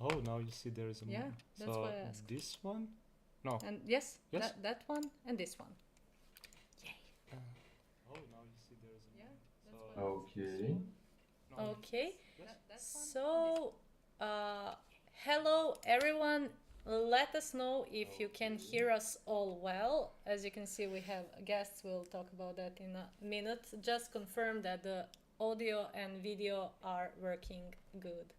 Oh, now you see there is a Yeah, that's so why I asked. this one? No. And yes, Yes? that one and this one. Yay. Oh, now you see there is a Yeah, that's so why I asked. Okay. no, Okay. yes? So, hello everyone. Let us know if you can hear us all well. As you can see, we have guests. We'll talk about that in a minute. Just confirm that the audio and video are working good.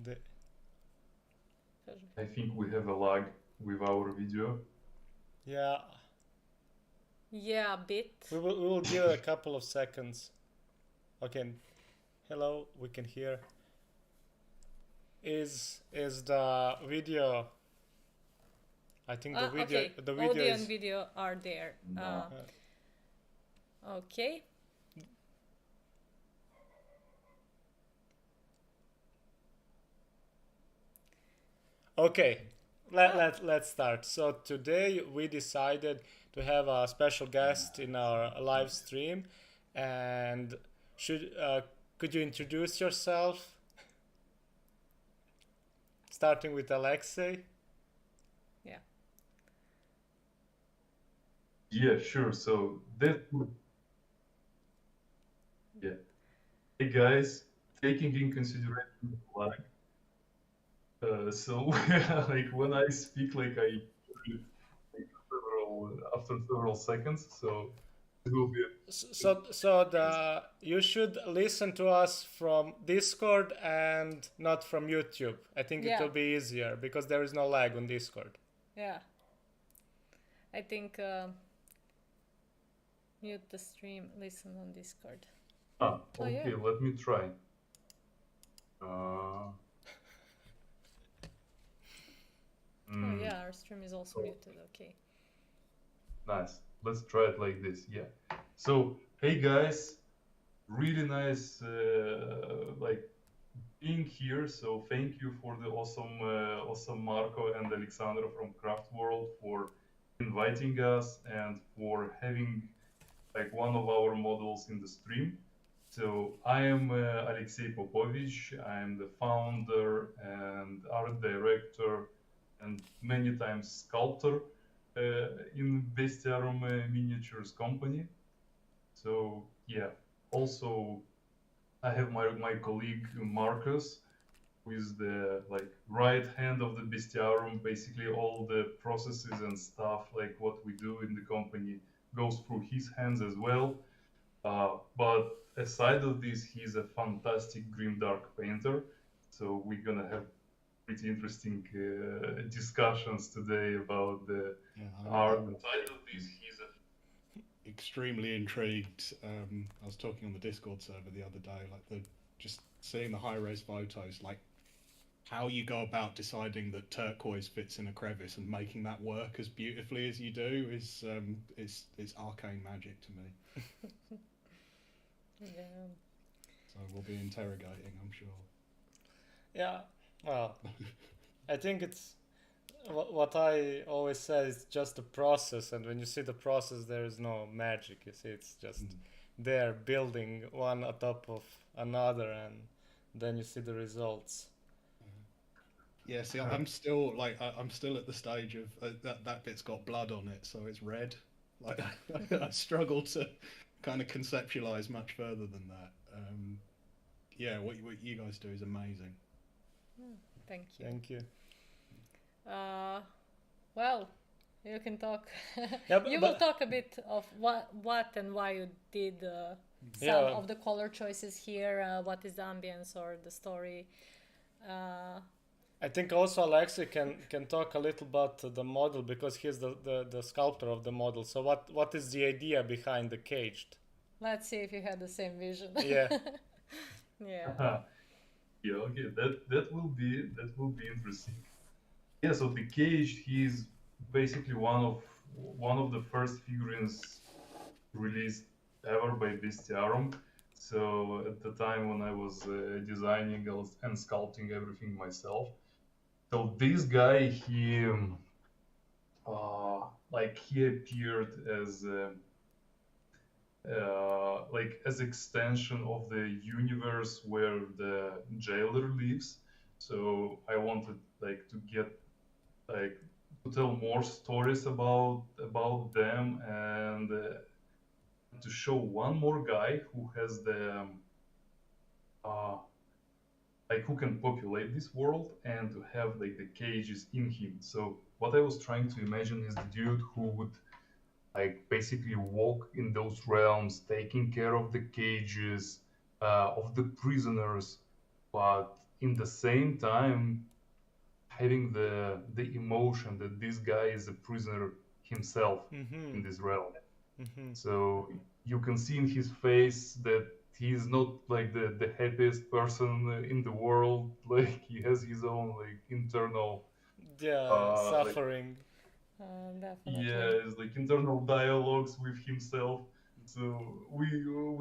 The I think we have a lag with our video. yeah, Yeah, a bit. we will give it a couple of seconds. Okay. Hello, we can hear. Is the video? I think the video Okay. the video Audio is and video are there. No. Okay. okay. Let's start. So today we decided to have a special guest in our live stream, and could you introduce yourself? Starting with Alexei. Yeah. Yeah, sure. So that yeah. Hey guys, taking in consideration the lag. So like when I speak, like I like after several seconds. So it will be So you should listen to us from Discord and not from YouTube. I think it Yeah. will be easier because there is no lag on Discord. Yeah. I think mute the stream, listen on Discord. ah Oh, okay. yeah. Let me try. Uh, Oh yeah, our stream is also muted. Okay. Nice. Let's try it like this. Yeah. So, hey guys, really nice like being here. So thank you for the awesome Marko and Aleksandra from Craftworld for inviting us and for having like one of our models in the stream. So I am Alexei Popovich. I'm the founder and art director and many times sculptor in Bestiarum Miniatures company. So yeah, also I have my colleague Marcus, who is the like right hand of the Bestiarum. Basically, all the processes and stuff like what we do in the company goes through his hands as well. But aside of this, he's a fantastic grimdark painter. So we're gonna have pretty interesting discussions today about the art. Aside of this, he's a extremely intrigued. I was talking on the Discord server the other day, like just seeing the high-res photos, like how you go about deciding that turquoise fits in a crevice and making that work as beautifully as you do is arcane magic to me. Yeah. So we'll be interrogating, I'm sure. Yeah. Well, I think it's what I always say is just a process, and when you see the process, there is no magic. You see, it's just there building one on top of another, and then you see the results. Yeah, see, I'm still like I'm still at the stage of that bit's got blood on it, so it's red. Like I struggle to kind of conceptualize much further than that. Yeah, what you guys do is amazing. Thank you. Thank you. Well, you can talk. Yeah, You will talk a bit of what and why you did some Yeah. of the color choices here. What is the ambience or the story? I think also Alexei can talk a little about the model because he's the sculptor of the model. So what is the idea behind the caged? Let's see if you had the same vision. Yeah. Yeah. yeah, okay, that will be interesting. Yeah, so the cage, he's basically one of the first figurines released ever by Bestiarum. So at the time when I was designing and sculpting everything myself. So this guy, like he appeared as like as extension of the universe where the jailer lives. So I wanted like to get like to tell more stories about them and to show one more guy who has the uh, like who can populate this world and to have like the cages in him. So what I was trying to imagine is the dude who would like basically walk in those realms, taking care of the cages, of the prisoners, but in the same time having the emotion that this guy is a prisoner himself Mm-hmm. in this realm. Mm-hmm. So you can see in his face that he's not like the happiest person in the world. Like he has his own like internal Yeah, like suffering. Definitely. yeah, it's like internal dialogues with himself. So we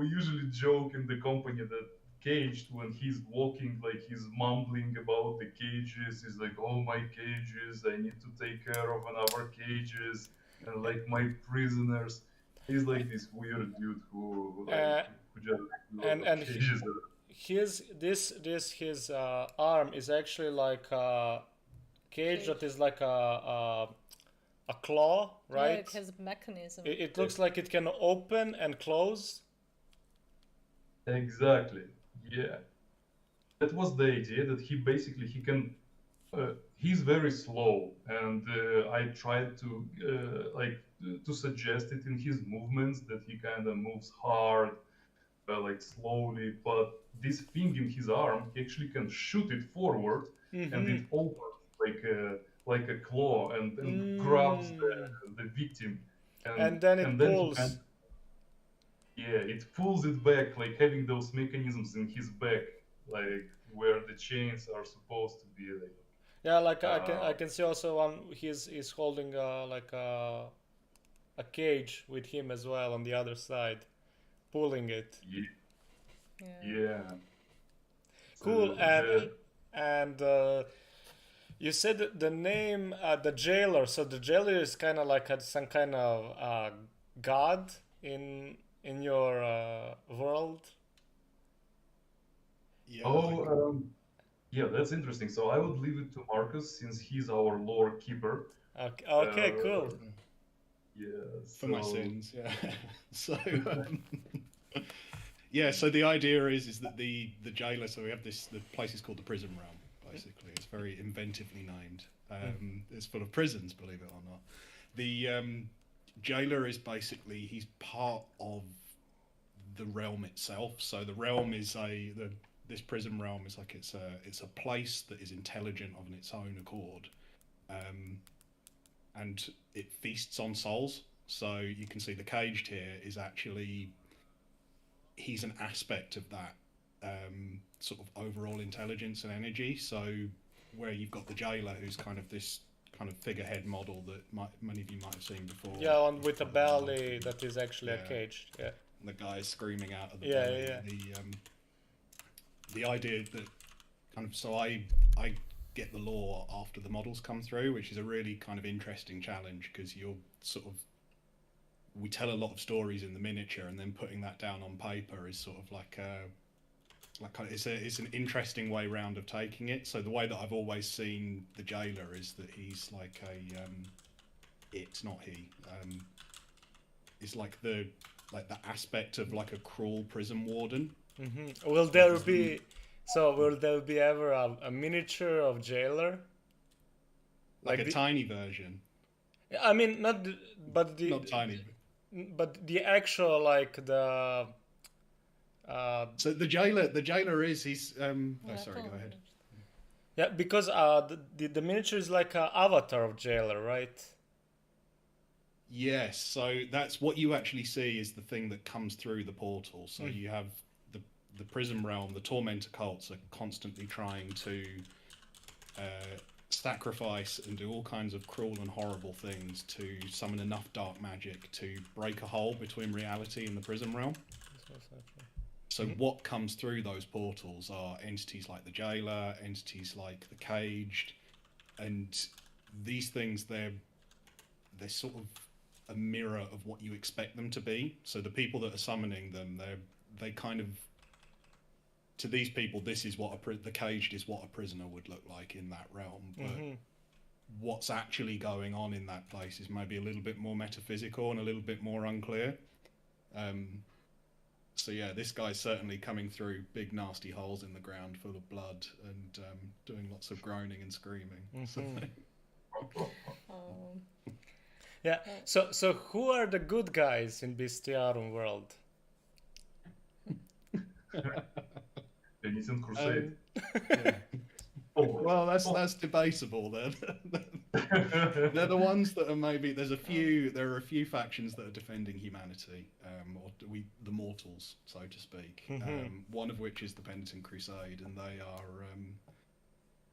usually joke in the company that Caged when he's walking, like he's mumbling about the cages. He's like, "Oh my cages! I need to take care of another cages and like my prisoners." He's like this weird dude who like Uh, who just and cages. his arm is actually like a cage that Cage. is like a claw, Yeah, right? it has a mechanism. It looks like it can open and close. Exactly. Yeah, that was the idea that he basically he can he's very slow, and I tried to like to suggest it in his movements that he kind of moves hard, like slowly. But this thing in his arm, he actually can shoot it forward, and Mm-hmm. it opens like a claw and grabs Mm. the victim, And then it and then he kind pulls. yeah, it pulls it back, like having those mechanisms in his back, like where the chains are supposed to be, like. Yeah, like Uh, I can see also one he's holding like a cage with him as well on the other side, pulling it. yeah, Yeah. yeah. So Cool. the And you said that the name the jailer. So the jailer is kind of like some kind of god in your world. Yeah, like oh yeah, that's interesting. So I would leave it to Marcus since he's our lore keeper. Okay, okay, cool. Uh, yeah, for my so sins, yeah. So yeah, so the idea is that the jailer. So we have this. The place is called the Prison Realm. Basically, it's very inventively named. It's full of prisons, believe it or not. The jailer is basically he's part of the realm itself. So the realm is this prison realm is like it's a place that is intelligent of its own accord, and it feasts on souls. So you can see the caged here is actually he's an aspect of that sort of overall intelligence and energy. So where you've got the jailer, who's kind of this kind of figurehead model that many of you might have seen before. Yeah, on with a belly that is actually a Yeah. cage. Yeah. And the guy is screaming out of the Yeah, belly. yeah, The idea that kind of so I get the lore after the models come through, which is a really kind of interesting challenge because you're sort of we tell a lot of stories in the miniature, and then putting that down on paper is sort of like kind of, it's an interesting way round of taking it. So the way that I've always seen the jailer is that he's like it's not he. It's like the aspect of like a cruel prison warden. Mm-hmm. Will there be ever a miniature of jailer? Like a the, tiny version. I mean, not the, but the Not tiny. but the actual like the. So the jailer is he's Yeah, oh sorry, go ahead. Yeah, because the miniature is like an avatar of jailer, right? Yes, so that's what you actually see is the thing that comes through the portal. So you have the prison realm, the tormentor cults are constantly trying to sacrifice and do all kinds of cruel and horrible things to summon enough dark magic to break a hole between reality and the prison realm. So what comes through those portals are entities like the jailer, entities like the caged, and these things they're sort of a mirror of what you expect them to be. So the people that are summoning them, they kind of, to these people, this is what the caged is what a prisoner would look like in that realm. But what's actually going on in that place is maybe a little bit more metaphysical and a little bit more unclear. So yeah, this guy's certainly coming through big nasty holes in the ground full of blood and doing lots of groaning and screaming. Yeah. So who are the good guys in Bestiarum world? Venetian Crusade. Yeah. Well, that's debatable then. They're the ones that are maybe there are a few factions that are defending humanity, or the mortals, so to speak. One of which is the Penitent Crusade, and they are,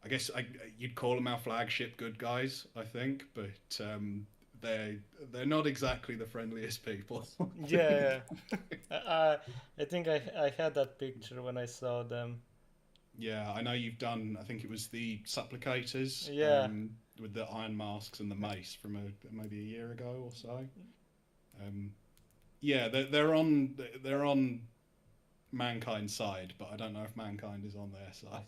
I guess you'd call them our flagship good guys, I think, but they're not exactly the friendliest people. Yeah. I think I had that picture when I saw them. Yeah, I know you've done, I think it was the Supplicators, with the iron masks and the mace from maybe a year ago or so. Yeah, they're on mankind's side, but I don't know if mankind is on their side.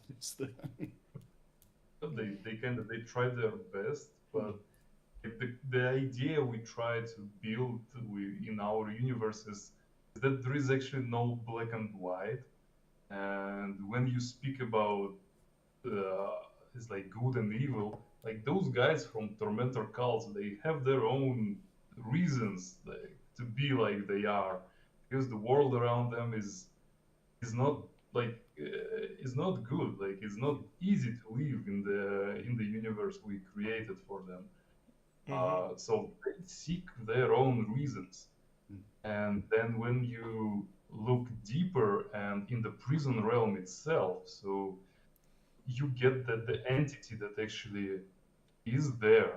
They try their best, but the idea we try to build in our universe is that there is actually no black and white. And when you speak about it's like good and evil, like those guys from Tormentor cults, they have their own reasons to be like they are, because the world around them is not is not good. Like it's not easy to live in the universe we created for them. So they seek their own reasons, and then when you look deeper and in the prison realm itself, so you get that the entity that actually is there,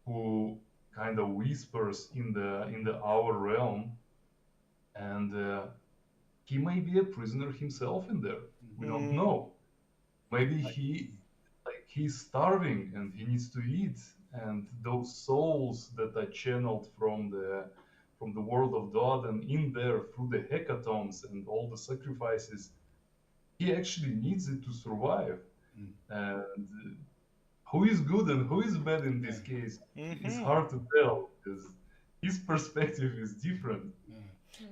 who kind of whispers in the our realm, and he may be a prisoner himself in there. We don't know. Maybe he's starving and he needs to eat, and those souls that are channeled from the world of God and in there through the hecatombs and all the sacrifices, he actually needs it to survive. And who is good and who is bad in this case, it's hard to tell, because his perspective is different.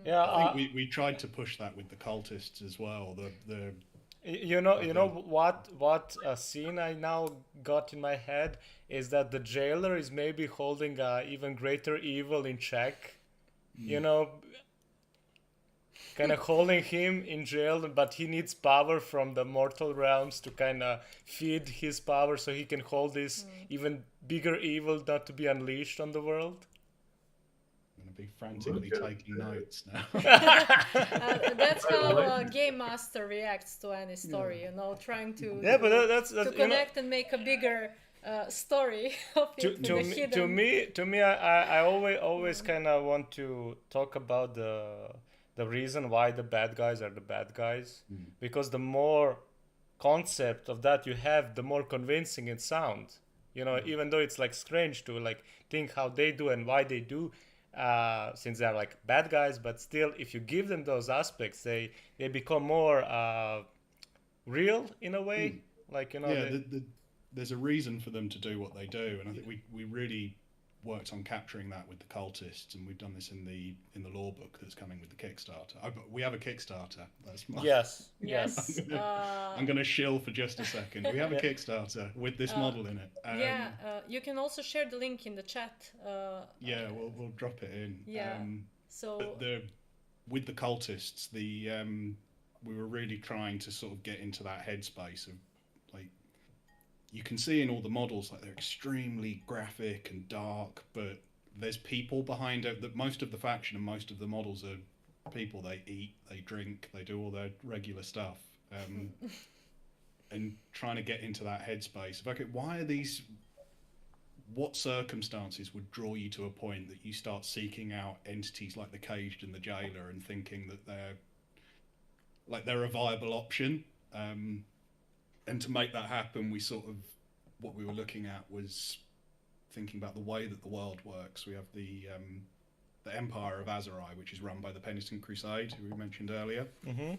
Yeah, I think we tried to push that with the cultists as well. You know what scene I now got in my head is that the jailer is maybe holding even greater evil in check. You know, kind of holding him in jail, but he needs power from the mortal realms to kind of feed his power so he can hold this even bigger evil not to be unleashed on the world. I'm going to be frantically taking notes now. That's how a game master reacts to any story, you know, trying to that's connect and make a bigger story of it. To me, I always kind of want to talk about the reason why the bad guys are the bad guys, because the more concept of that you have, the more convincing it sounds. You know, even though it's like strange to like think how they do and why they do, since they're like bad guys, but still, if you give them those aspects, they become more real in a way. Like, you know, there's a reason for them to do what they do, and I think we really worked on capturing that with the cultists, and we've done this in the lore book that's coming with the Kickstarter. We have a Kickstarter. That's my... Yes. I'm going to shill for just a second. We have a Kickstarter with this model in it. You can also share the link in the chat. We'll drop it in. So with the cultists, we were really trying to sort of get into that headspace of like, you can see in all the models, like, they're extremely graphic and dark, but there's people behind it. That most of the faction and most of the models are people. They eat, they drink, they do all their regular stuff, and trying to get into that headspace of, okay, what circumstances would draw you to a point that you start seeking out entities like the Caged and the Jailer and thinking that they're a viable option. And to make that happen, what we were looking at was thinking about the way that the world works, we have the Empire of Azerai, which is run by the Penitent Crusade, who we mentioned earlier. Mm-hmm.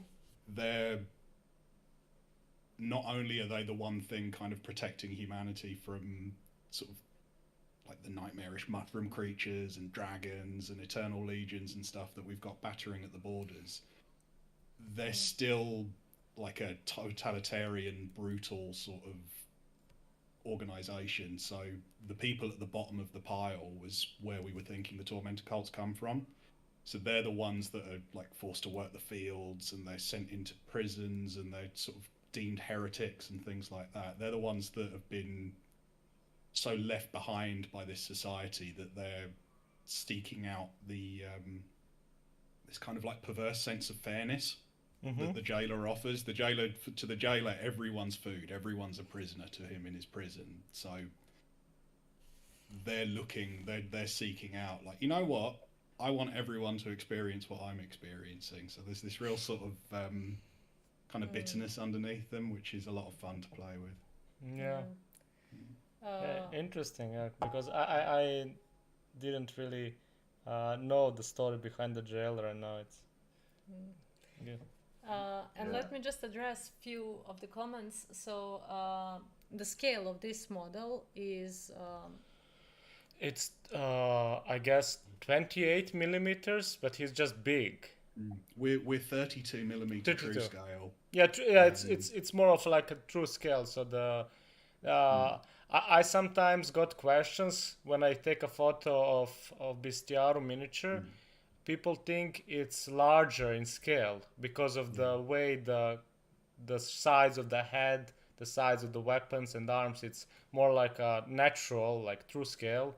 They're not only are they the one thing kind of protecting humanity from sort of like the nightmarish mushroom creatures and dragons and eternal legions and stuff that we've got battering at the borders, they're still like a totalitarian, brutal sort of organization. So the people at the bottom of the pile was where we were thinking the tormentor cults come from. So they're the ones that are like forced to work the fields, and they're sent into prisons, and they're sort of deemed heretics and things like that. They're the ones that have been so left behind by this society that they're seeking out the this kind of like perverse sense of fairness that the jailer offers. To the jailer, everyone's food, everyone's a prisoner to him in his prison. So they're seeking out, like, you know what? I want everyone to experience what I'm experiencing. So there's this real sort of kind of bitterness underneath them, which is a lot of fun to play with. Yeah. Interesting, because I didn't really know the story behind the jailer, and now it's good. Let me just address few of the comments. So the scale of this model is it's I guess 28 millimeters, but he's just big. We're 32 millimeter true scale. Yeah, it's more of like a true scale. So the I sometimes got questions when I take a photo of Bestiarum miniature. People think it's larger in scale because of the way the size of the head, the size of the weapons and arms. It's more like a natural, like true scale,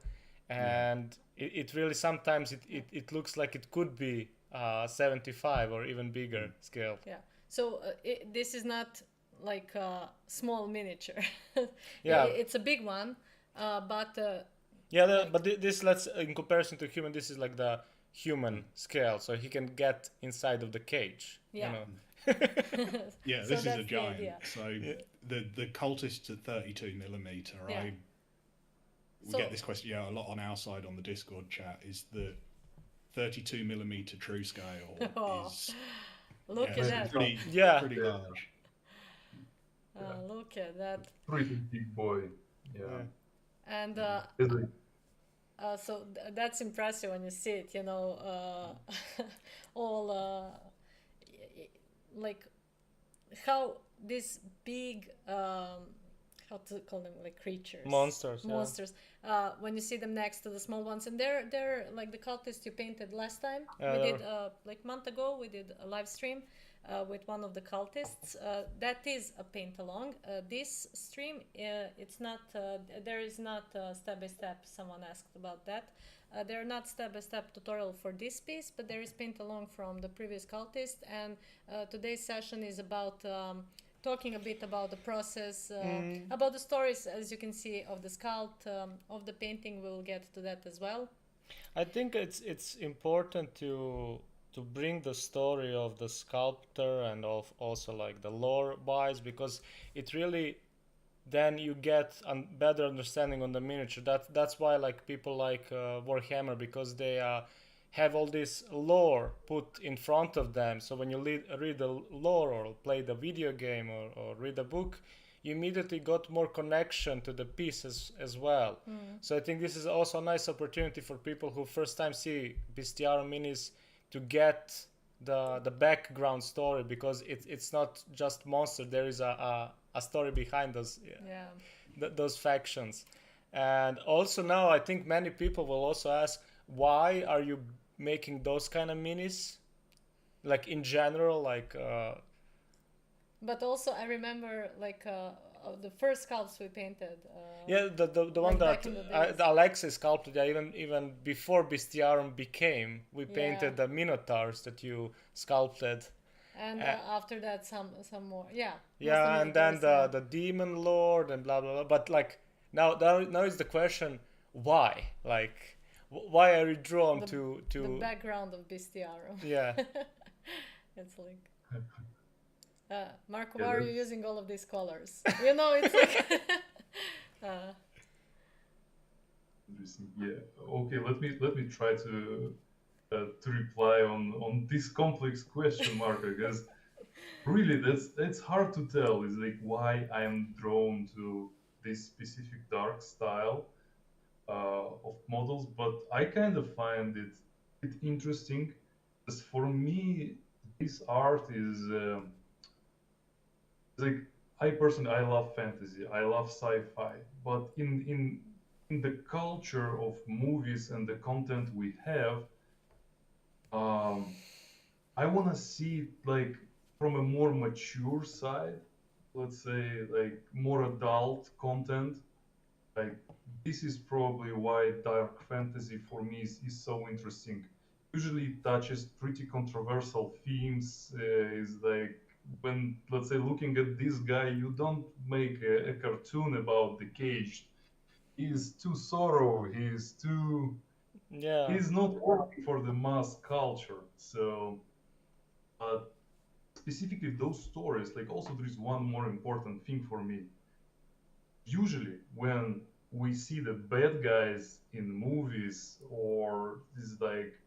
and it really sometimes it looks like it could be 75 or even bigger scale. Yeah. So this is not like a small miniature. Yeah, it's a big one, but but this, let's, in comparison to human, this is like the human scale, so he can get inside of the cage. Yeah. You know? Yeah, So this is a that's the giant. idea. So the cultists at 32 millimeter. Yeah. We So- get this question a lot on our side on the Discord chat. Is the 32 millimeter true scale is look at that. pretty Yeah. pretty large. Look at that. Pretty big boy. Yeah. And It's like, so that's impressive when you see it, you know, all like how this big, how to call them, like creatures, Monsters. when you see them next to the small ones, and they're like the cultists you painted last time. Yeah, We they did like a month ago, we did a live stream with one of the cultists. That is a paint along. This stream, it's not. There is not step by step. Someone asked about that. There are not step by step tutorial for this piece, but there is paint along from the previous cultist. And today's session is about talking a bit about the process, about the stories, as you can see, of the sculpt, of the painting. We'll get to that as well. I think it's important to bring the story of the sculptor and of also like the lore wise, because it really, then you get a better understanding on the miniature. That's why like people like Warhammer, because they have all this lore put in front of them. So when you read the lore or play the video game or read a book, you immediately got more connection to the pieces as well. So I think this is also a nice opportunity for people who first time see Bestiarum Minis to get the background story, because it's not just monster. There is a story behind those those factions. And also now I think many people will also ask, why are you making those kind of minis, like in general, like But also, I remember like the first sculpts we painted. the one like that back in the days. Alexei sculpted. Even before Bestiarum became, we painted the Minotaurs that you sculpted. And after that, some more. Yeah. Yeah, and then the Demon Lord and blah blah blah. But like now is the question, why? Like, why are you drawn to the background of Bestiarum? Yeah. It's like. Marko, why are you using all of these colors? You know, it's like. interesting. Yeah. Okay. Let me try to reply on this complex question, Marko, because really that's hard to tell. It's like why I am drawn to this specific dark style of models, but I kind of find it interesting. Because for me, this art is like I personally I love fantasy, I love sci-fi, but in the culture of movies and the content we have, um, I want to see it like from a more mature side, let's say like more adult content. Like this is probably why dark fantasy for me is so interesting. Usually it touches pretty controversial themes. Is like when let's say looking at this guy, you don't make a cartoon about the caged. He's too sorrow. Yeah. He's not working for the mass culture. So, but specifically those stories, like also there is one more important thing for me. Usually when we see the bad guys in movies or these like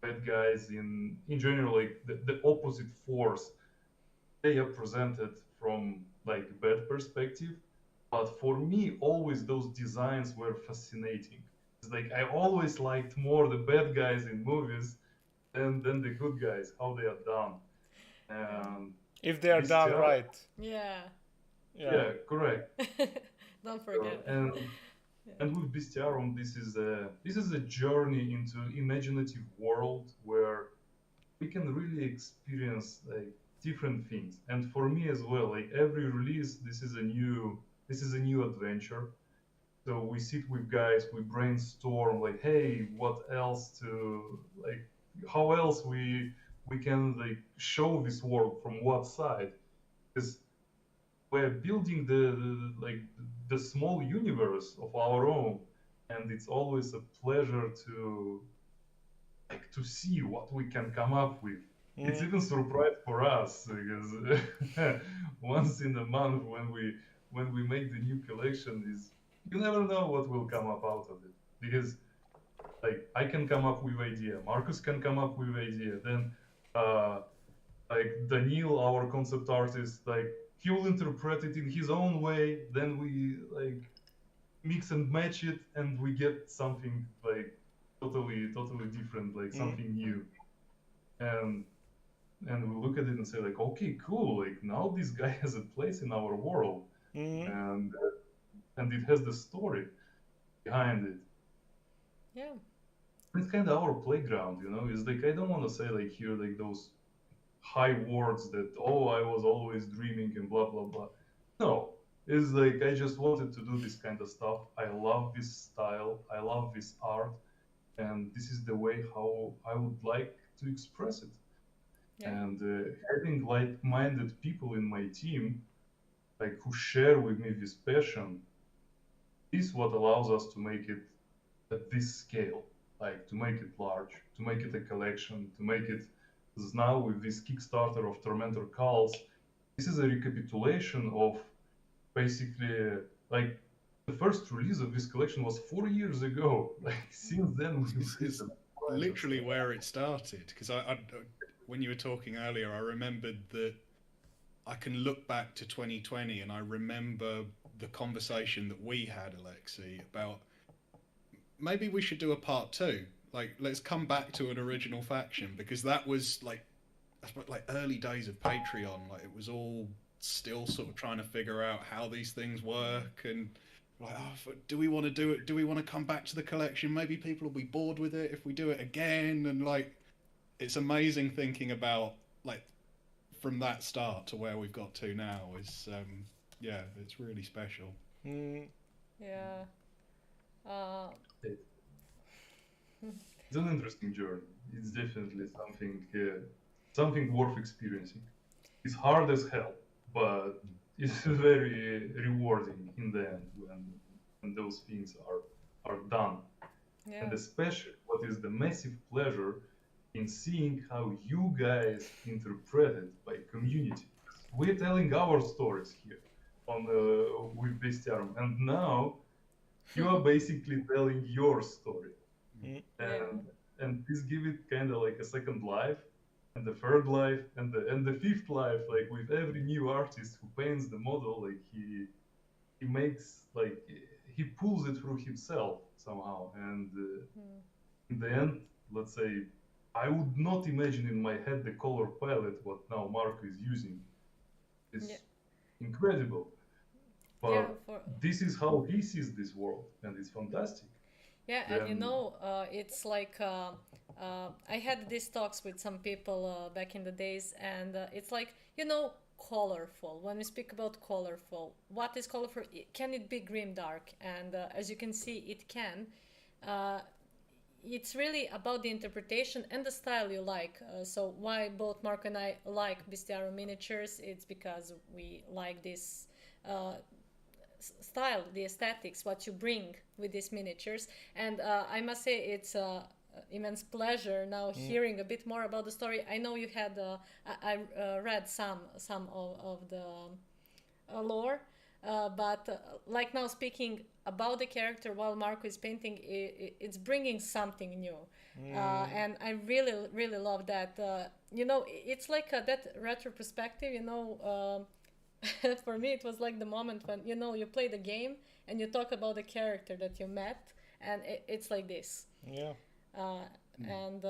bad guys in general, like the opposite force, they are presented from like bad perspective. But for me, always those designs were fascinating. It's like I always liked more the bad guys in movies than the good guys, how they are done. And If they are done Bestiarum, right. Yeah. Yeah. yeah, correct. Don't forget. And with Bestiarum, this is a journey into imaginative world where we can really experience like different things. And for me as well, like every release, this is a new adventure. So we sit with guys, we brainstorm like, hey, what else to like, how else we can like show this world from what side? Because we're building like the small universe of our own, and it's always a pleasure to like to see what we can come up with. It's even surprise for us because once in a month when we make the new collection is you never know what will come up out of it because like I can come up with idea, Marcus can come up with idea, then uh, like Daniil, our concept artist, like he will interpret it in his own way. Then we like mix and match it, and we get something like totally different, like something new. And we look at it and say like, okay, cool. Like now this guy has a place in our world, and it has the story behind it. Yeah. It's kind of our playground, you know. It's like I don't want to say like here like those high words that oh I was always dreaming and blah blah blah. No, it's like I just wanted to do this kind of stuff. I love this style. I love this art, and this is the way how I would like to express it. Yeah. And having like-minded people in my team, like who share with me this passion, is what allows us to make it at this scale, like to make it large, to make it a collection, to make it. Because now with this Kickstarter of Tormentor Calls, this is a recapitulation of basically like the first release of this collection was 4 years ago. Like since then, It's literally where it started. Because I, when you were talking earlier, I remembered that I can look back to 2020 and I remember the conversation that we had, Alexei, about maybe we should do a part 2. Like, let's come back to an original faction, because that was like early days of Patreon. Like, it was all still sort of trying to figure out how these things work, and like, oh, do we want to do it? Do we want to come back to the collection? Maybe people will be bored with it if we do it again. And like, it's amazing thinking about like from that start to where we've got to now. Is yeah, it's really special. Yeah. It's an interesting journey. It's definitely something worth experiencing. It's hard as hell, but it's very rewarding in the end when those things are done. Yeah. And especially what is the massive pleasure in seeing how you guys interpret it by community. We're telling our stories here on with Bestiarum, and now you are basically telling your story. Mm. And this give it kind of like a second life, and the third life, and the fifth life. Like with every new artist who paints the model, like he makes like he pulls it through himself somehow. And in the end, let's say, I would not imagine in my head the color palette what now Marko is using. It's incredible. But this is how he sees this world, and it's fantastic. Yeah, and you know, it's like I had these talks with some people back in the days, and it's like, you know, colorful. When we speak about colorful, what is colorful? Can it be grim dark? And as you can see, it can. It's really about the interpretation and the style you like. So why both Mark and I like Bestiarum Miniatures, it's because we like this style, the aesthetics, what you bring with these miniatures. And I must say it's immense pleasure now hearing a bit more about the story. I know you had I read some of the lore, but like now speaking about the character while Marko is painting, it's bringing something new. And I really love that. You know, it's like that retro perspective, you know. For me, it was like the moment when, you know, you play the game and you talk about the character that you met, and it's like this. Yeah. And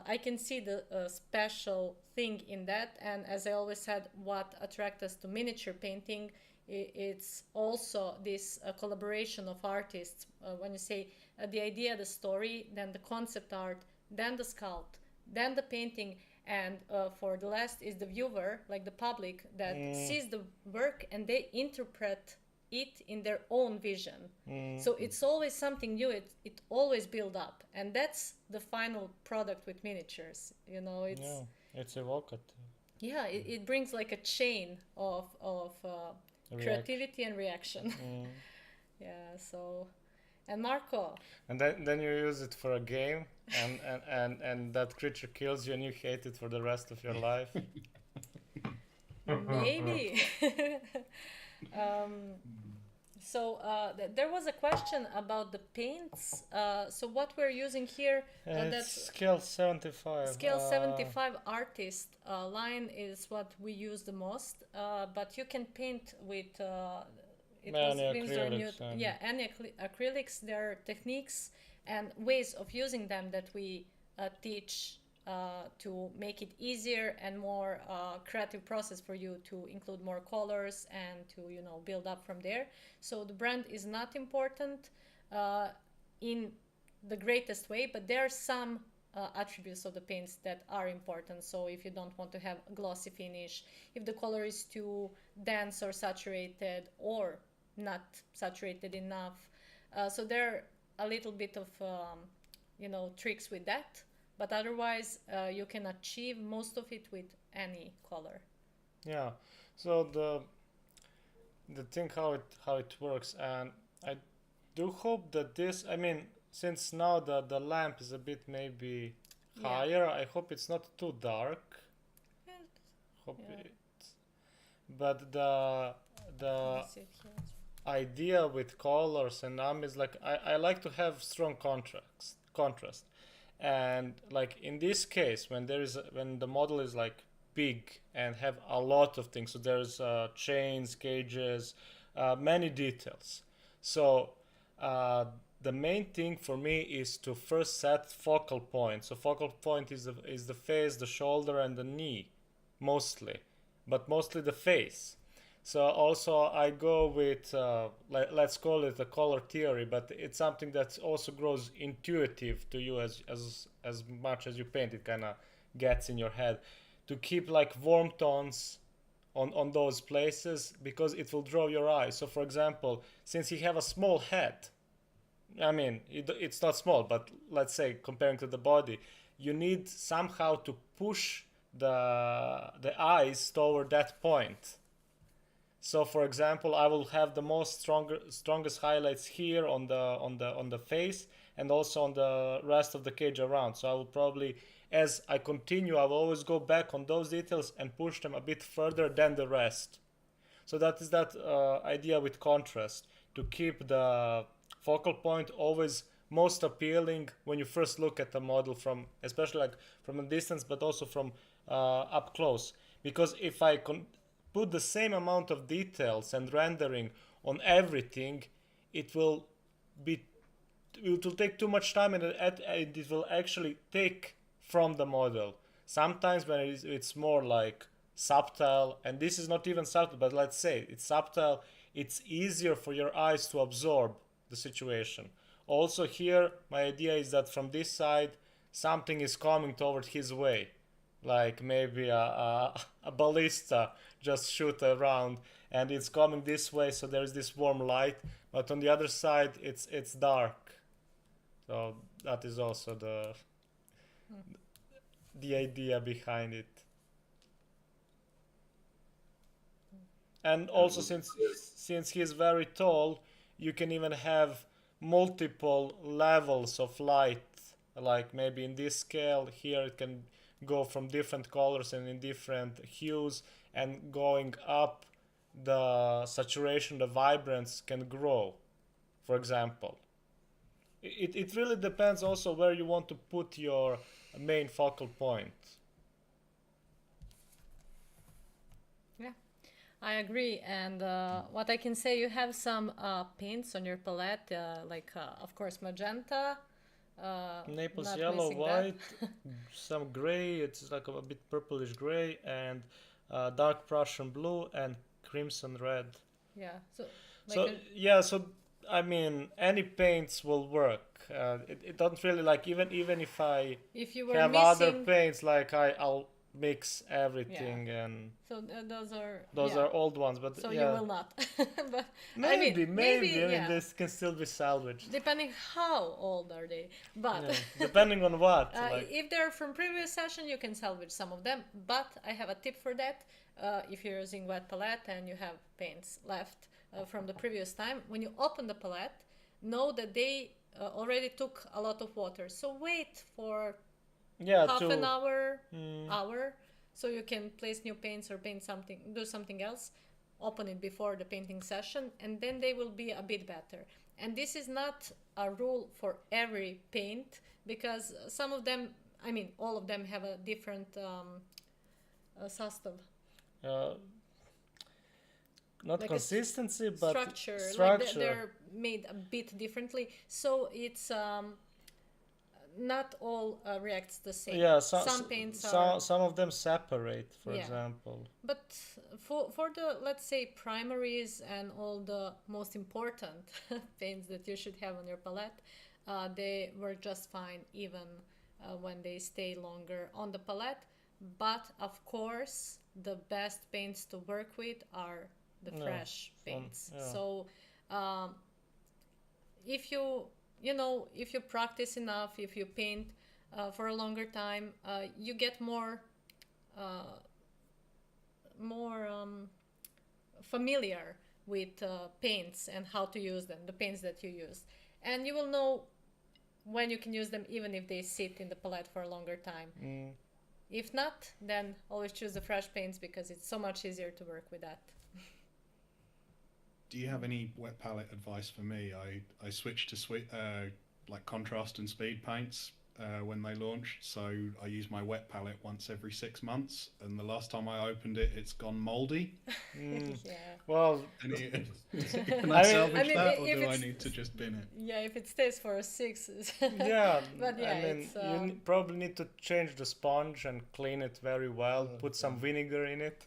I can see the special thing in that. And as I always said, what attracts us to miniature painting, it's also this collaboration of artists. When you say the idea, the story, then the concept art, then the sculpt, then the painting, and for the last is the viewer, like the public, that sees the work and they interpret it in their own vision. So it's always something new. It always build up, and that's the final product with miniatures. You know, it's evocative. Yeah, it brings like a chain of creativity and reaction. Yeah. So, and Marko. And then you use it for a game, and that creature kills you, and you hate it for the rest of your life. Maybe. So there was a question about the paints. So what we're using here, that's scale 75. Scale 75 artist line is what we use the most. But you can paint with any acrylics. There are techniques and ways of using them that we teach to make it easier and more creative process for you to include more colors and to, you know, build up from there. So the brand is not important in the greatest way, but there are some attributes of the paints that are important. So if you don't want to have a glossy finish, if the color is too dense or saturated or not saturated enough, so there are a little bit of you know, tricks with that. But otherwise, you can achieve most of it with any color. Yeah. So the thing how it works, and I do hope that this. I mean, since now the lamp is a bit maybe higher, I hope it's not too dark. But the idea with colors and is like I like to have strong contrast. And like in this case, when the model is like big and have a lot of things, so there's chains, cages, many details. So the main thing for me is to first set focal point. So focal point is the face, the shoulder, and the knee, mostly, but mostly the face. So also I go with let's call it a color theory, but it's something that also grows intuitive to you as much as you paint. It kind of gets in your head to keep like warm tones on those places, because it will draw your eye. So for example, since you have a small head, I mean it's not small, but let's say comparing to the body, you need somehow to push the eyes toward that point. So, for example, I will have the strongest highlights here on the face, and also on the rest of the cage around. So I will probably, as I continue, I will always go back on those details and push them a bit further than the rest. So that is that idea with contrast. to keep the focal point always most appealing when you first look at the model from, especially like from a distance, but also from up close. Because if I put the same amount of details and rendering on everything, it will take too much time, and it will actually take from the model. Sometimes when it's more like subtle, and this is not even subtle, but let's say it's subtle, it's easier for your eyes to absorb the situation. Also here, my idea is that from this side, something is coming toward his way. Like maybe a ballista just shoot around and it's coming this way, so there's this warm light, but on the other side it's dark. So that is also the idea behind it. And also since he's very tall, you can even have multiple levels of light. Like maybe in this scale here it can go from different colors and in different hues, and going up the saturation, the vibrance can grow, for example. It really depends also where you want to put your main focal point. Yeah, I agree. And what I can say, you have some paints on your palette, of course, magenta. Naples not yellow, missing that. white, some gray, it's like a bit purplish gray, and dark Prussian blue and crimson red. Yeah. So, So I mean, any paints will work. It doesn't really like even if I if you were have missing, other paints, like I'll mix everything, and so those are those are old ones, but So yeah, you will not. But maybe. I mean, yeah. this can still be salvaged. Depending how old are they, but Yeah, depending on what. if they're from previous session, you can salvage some of them. But I have a tip for that. If you're using wet palette and you have paints left from the previous time, when you open the palette, know that they already took a lot of water. So wait for half an hour, so you can place new paints or paint something, do something else, open it before the painting session, and then they will be a bit better. And this is not a rule for every paint, because some of them, I mean, all of them have a different sastav. Not like consistency, but structure. structure. They're made a bit differently, so it's not all reacts the same. Yeah, some paints are, some of them separate, for Yeah. example. but for the, let's say, primaries and all the most important paints that you should have on your palette, they were just fine even when they stay longer on the palette. But of course, the best paints to work with are the fresh paints. So if you practice enough, if you paint for a longer time, you get more familiar with paints and how to use them, the paints that you use, and you will know when you can use them even if they sit in the palette for a longer time. If not, then always choose the fresh paints, because it's so much easier to work with that. Do you have any wet palette advice for me? I switched to like contrast and speed paints when they launched, so I use my wet palette once every 6 months, and the last time I opened it, it's gone moldy. Yeah. Well, Can I salvage that, or if do I it's- need to just bin it? Yeah, if it stays for a 6. yeah, But yeah, I mean, it's, you probably need to change the sponge and clean it very well. Put some vinegar in it.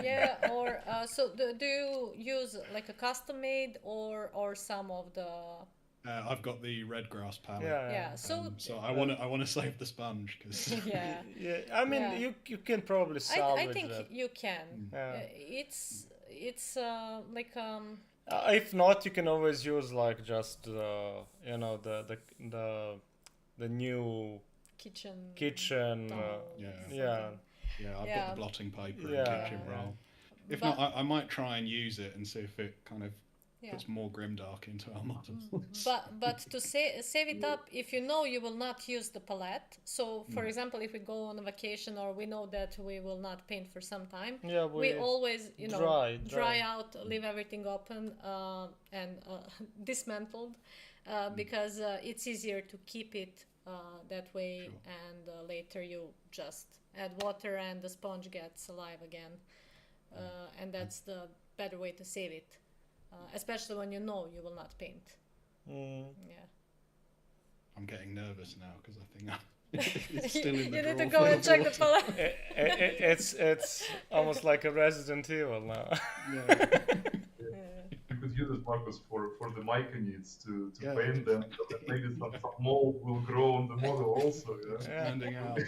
Yeah, or so do you use like a custom made or some of the I've got the red grass palette. yeah, so So I want to save the sponge because yeah. Yeah, I mean, Yeah. you can probably salvage I think that. you can. Yeah. It's like If not, you can always use like just the new kitchen. kitchen. towel, Yeah. Yeah. something. I've Yeah. got the blotting paper Yeah. and kitchen roll. If But- not, I might try and use it and see if it kind of Yeah. puts more grimdark into our models. But to save it up, if you know you will not use the palette. So, for example, if we go on a vacation or we know that we will not paint for some time, Yeah, we always, you know, dry out, leave everything open and dismantled, because it's easier to keep it that way. Sure. And later you just add water and the sponge gets alive again, and that's the better way to save it. Especially when you know you will not paint. Yeah. I'm getting nervous now because I think it's still in the You need drawer to go full and of check the water. palette. it's almost like a Resident Evil now. Yeah. You could use it, Marcus, for the mica needs to Yeah. paint them. So that maybe some mold will grow on the model also. Yeah? Standing out.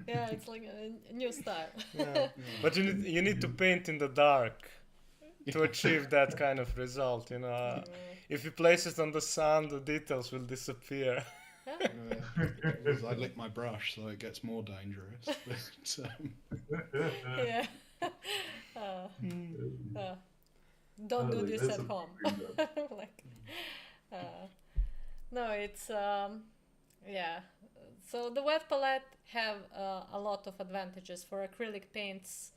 Yeah, it's like a new style. Yeah. But you need to paint in the dark to achieve that kind of result, you know. If you place it on the sun, the details will disappear. I lick my brush, so it gets more dangerous. But, Yeah. Don't do this That's at home. Like, no, it's yeah. So the wet palette have a lot of advantages for acrylic paints,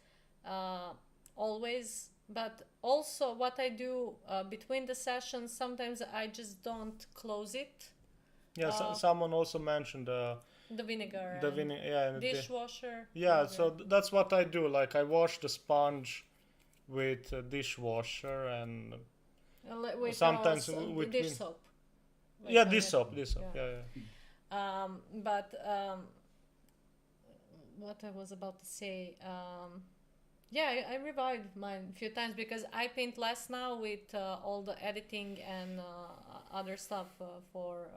always. But also, what I do between the sessions, sometimes I just don't close it. Yeah, someone also mentioned The vinegar. the and vinegar. Yeah, dishwasher. yeah. So that's what I do. Like I wash the sponge with a dishwasher and with sometimes with dish soap. Like yeah, that. dish soap. Yeah. But what I was about to say, yeah, I revived mine a few times because I paint less now with all the editing and other stuff for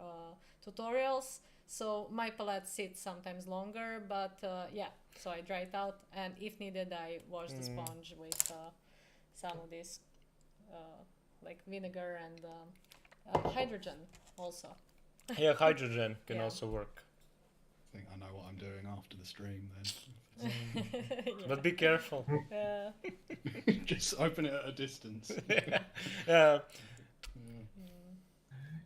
tutorials. So my palette sits sometimes longer, but yeah, so I dry it out, and if needed, I wash the sponge with some of this, like vinegar and hydrogen also. Yeah, hydrogen can Yeah. also work. I think I know what I'm doing after the stream then. But be careful. Just open it at a distance. Yeah.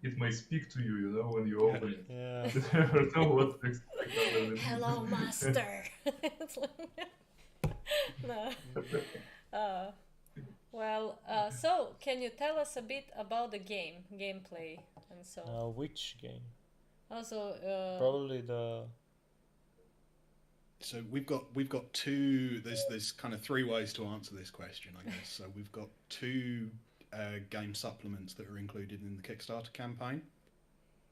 It may speak to you, you know, when you open it. Yeah. You never know what to expect under it. Hello, master. It's like- no. Well, so can you tell us a bit about the gameplay, and so Which game? also Probably the. So we've got two. There's kind of three ways to answer this question, I guess. So we've got two game supplements that are included in the Kickstarter campaign.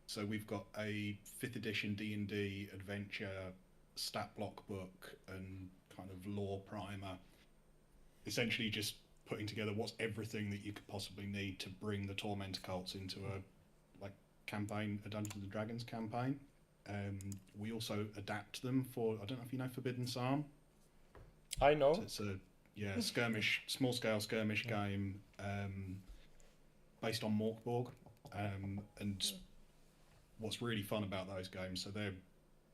So we've got a 5th edition D&D adventure stat block book and kind of lore primer. Essentially, just putting together what's everything that you could possibly need to bring the Tormentor cults into a campaign, a Dungeons and Dragons campaign. We also adapt them for, I don't know if you know Forbidden Psalm. I know. So it's a skirmish, small scale skirmish game based on Morkborg. And what's really fun about those games, so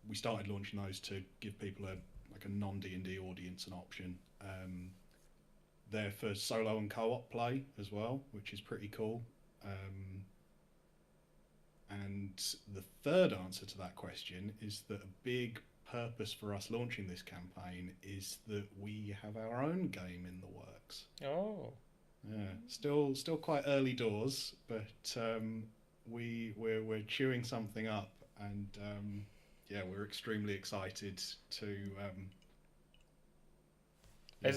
we started launching those to give people a non D&D audience an option. They're for solo and co-op play as well, which is pretty cool. And the third answer to that question is that a big purpose for us launching this campaign is that we have our own game in the works. Oh. Yeah, still quite early doors, but we're chewing something up, and yeah, we're extremely excited to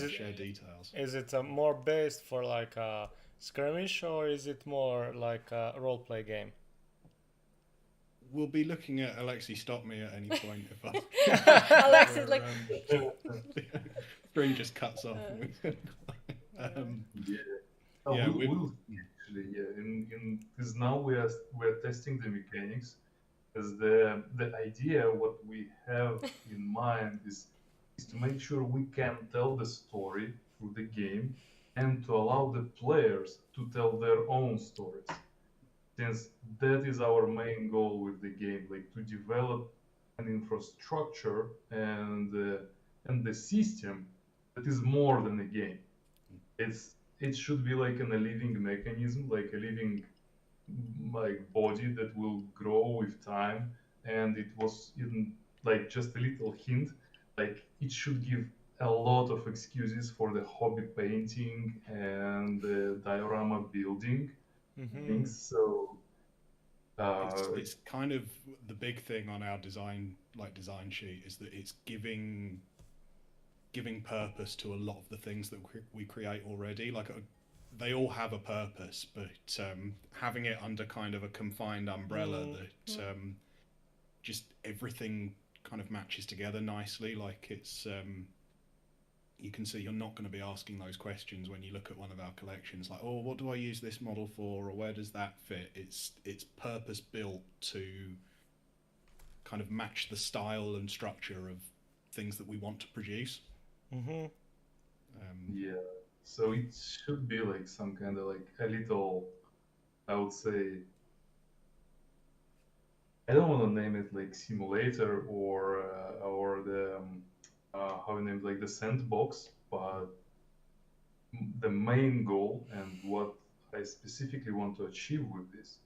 share details. Is it more based for like a skirmish, or is it more like a role play game? We'll be looking at Alexei. Stop me at any point if I. Alexei's like, String just cuts off. We'll see, actually, yeah. Because now we're testing the mechanics. As the idea, what we have in mind is to make sure we can tell the story through the game, and to allow the players to tell their own stories. Since that is our main goal with the game, like to develop an infrastructure and the system that is more than a game. It's it should be like a living mechanism, like a living like body that will grow with time. And it was even like just a little hint, like it should give a lot of excuses for the hobby painting and the diorama building Mm-hmm. things. So It's kind of the big thing on our design sheet is that it's giving purpose to a lot of the things that we create already. Like they all have a purpose, but having it under kind of a confined umbrella that just everything kind of matches together nicely. Like it's you can see you're not going to be asking those questions when you look at one of our collections, like, oh, what do I use this model for, or where does that fit? It's purpose built to kind of match the style and structure of things that we want to produce. Mm-hmm. yeah, so it should be like some kind of like a little, I would say, I don't want to name it like simulator or the how you name it, like the sandbox, but the main goal and what I specifically want to achieve with this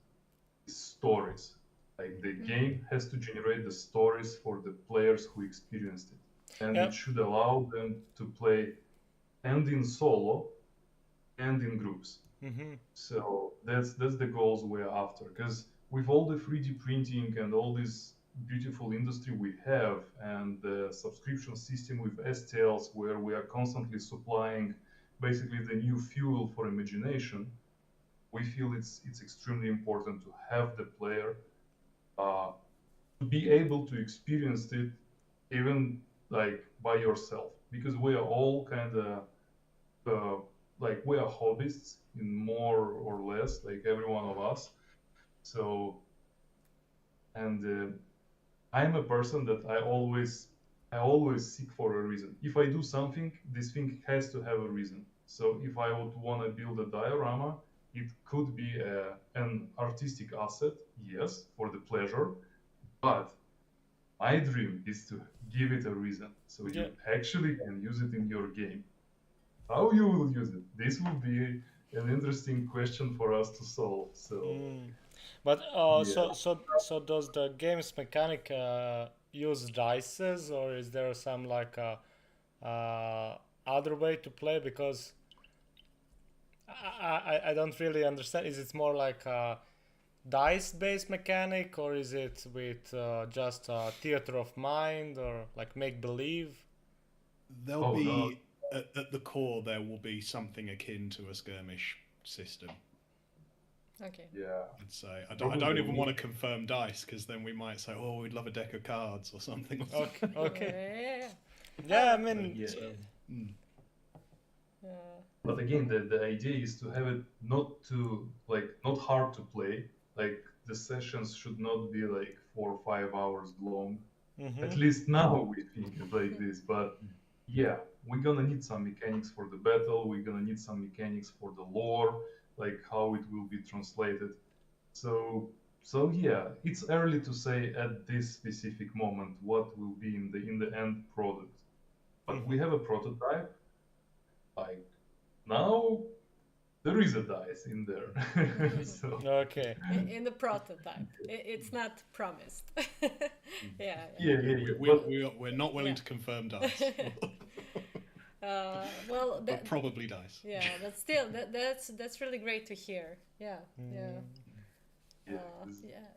is stories. Like the game has to generate the stories for the players who experienced it, and it should allow them to play and in solo and in groups. Mm-hmm. So that's the goals we're after. Because with all the 3D printing and all this beautiful industry we have, and the subscription system with STLs, where we are constantly supplying basically the new fuel for imagination, we feel it's extremely important to have the player to be able to experience it even like by yourself, because we are all kind of like we are hobbyists in more or less, like every one of us. So, and I'm a person that I always seek for a reason. If I do something, this thing has to have a reason. So if I would want to build a diorama, it could be an artistic asset, yes, for the pleasure, but my dream is to give it a reason, so you actually can use it in your game. How you will use it? This will be an interesting question for us to solve. So, But yeah. so does the game's mechanic use dices, or is there some like other way to play? Because I don't really understand. Is it more like a dice-based mechanic, or is it with just theater of mind, or like make believe? There'll be at the core there will be something akin to a skirmish system. Okay. Yeah. I'd say I don't even want to confirm dice, because then we might say, oh, we'd love a deck of cards or something. Okay. Yeah, I mean. Yeah. Yeah. But again, the idea is to have it not hard to play. Like the sessions should not be like 4 or 5 hours long. Mm-hmm. At least now we think it like this. But yeah, we're gonna need some mechanics for the battle. We're gonna need some mechanics for the lore, like how it will be translated. So yeah, it's early to say at this specific moment what will be in the end product. But we have a prototype. Like now, there is a dice in there. So. Okay. In the prototype, it's not promised. Yeah. We're not willing to confirm dice. Well, but probably dice. Yeah, but still, that's really great to hear. Yeah.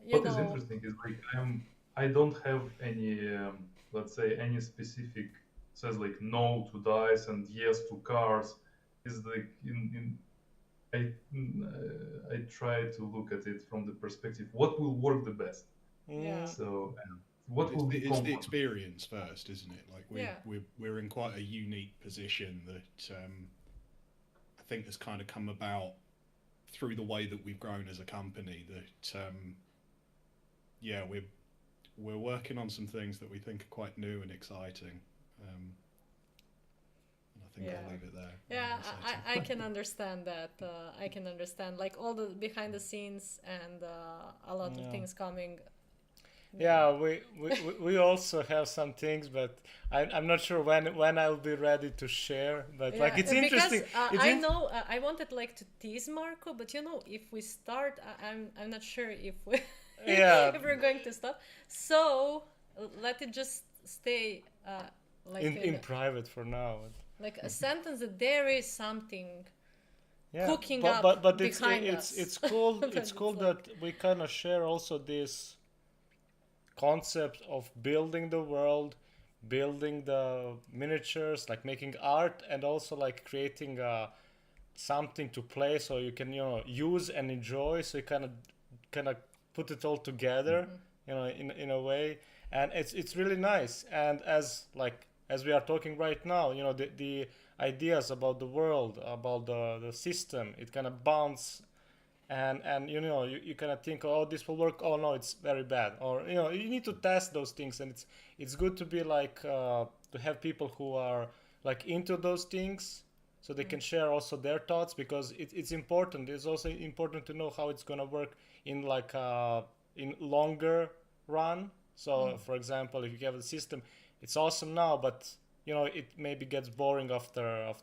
What is interesting is like I don't have any let's say any specific says like no to dice and yes to cards. Is like I try to look at it from the perspective what will work the best. Yeah. So what will be it's the experience first, isn't it? Like we're in quite a unique position that I think has kind of come about through the way that we've grown as a company. That we're working on some things that we think are quite new and exciting. And I think I'll leave it there. Yeah, I can understand that. I can understand like all the behind the scenes and a lot of things coming Yeah, we also have some things, but I'm not sure when I'll be ready to share. But like it's interesting. Because I know I wanted like to tease Marco, but you know, if we start, I'm not sure if we Yeah. if we're going to stop. So let it just stay like in private for now. like a sentence that there is something Yeah, cooking but, up but behind us. it's cool. But It's cool it's that we kind of share also this concept of building the world, building the miniatures, like making art, and also like creating something to play, so you can use and enjoy. So you kind of put it all together, in a way, and it's really nice. And as we are talking right now, the ideas about the world, about the system, it kind of bounce, and you kind of think, oh, this will work, oh no, it's very bad, or you need to test those things. And it's good to be like to have people who are like into those things, so they can share also their thoughts, because it's important. It's also important to know how it's going to work in like in longer run. So for example, if you have a system, it's awesome now, but it maybe gets boring after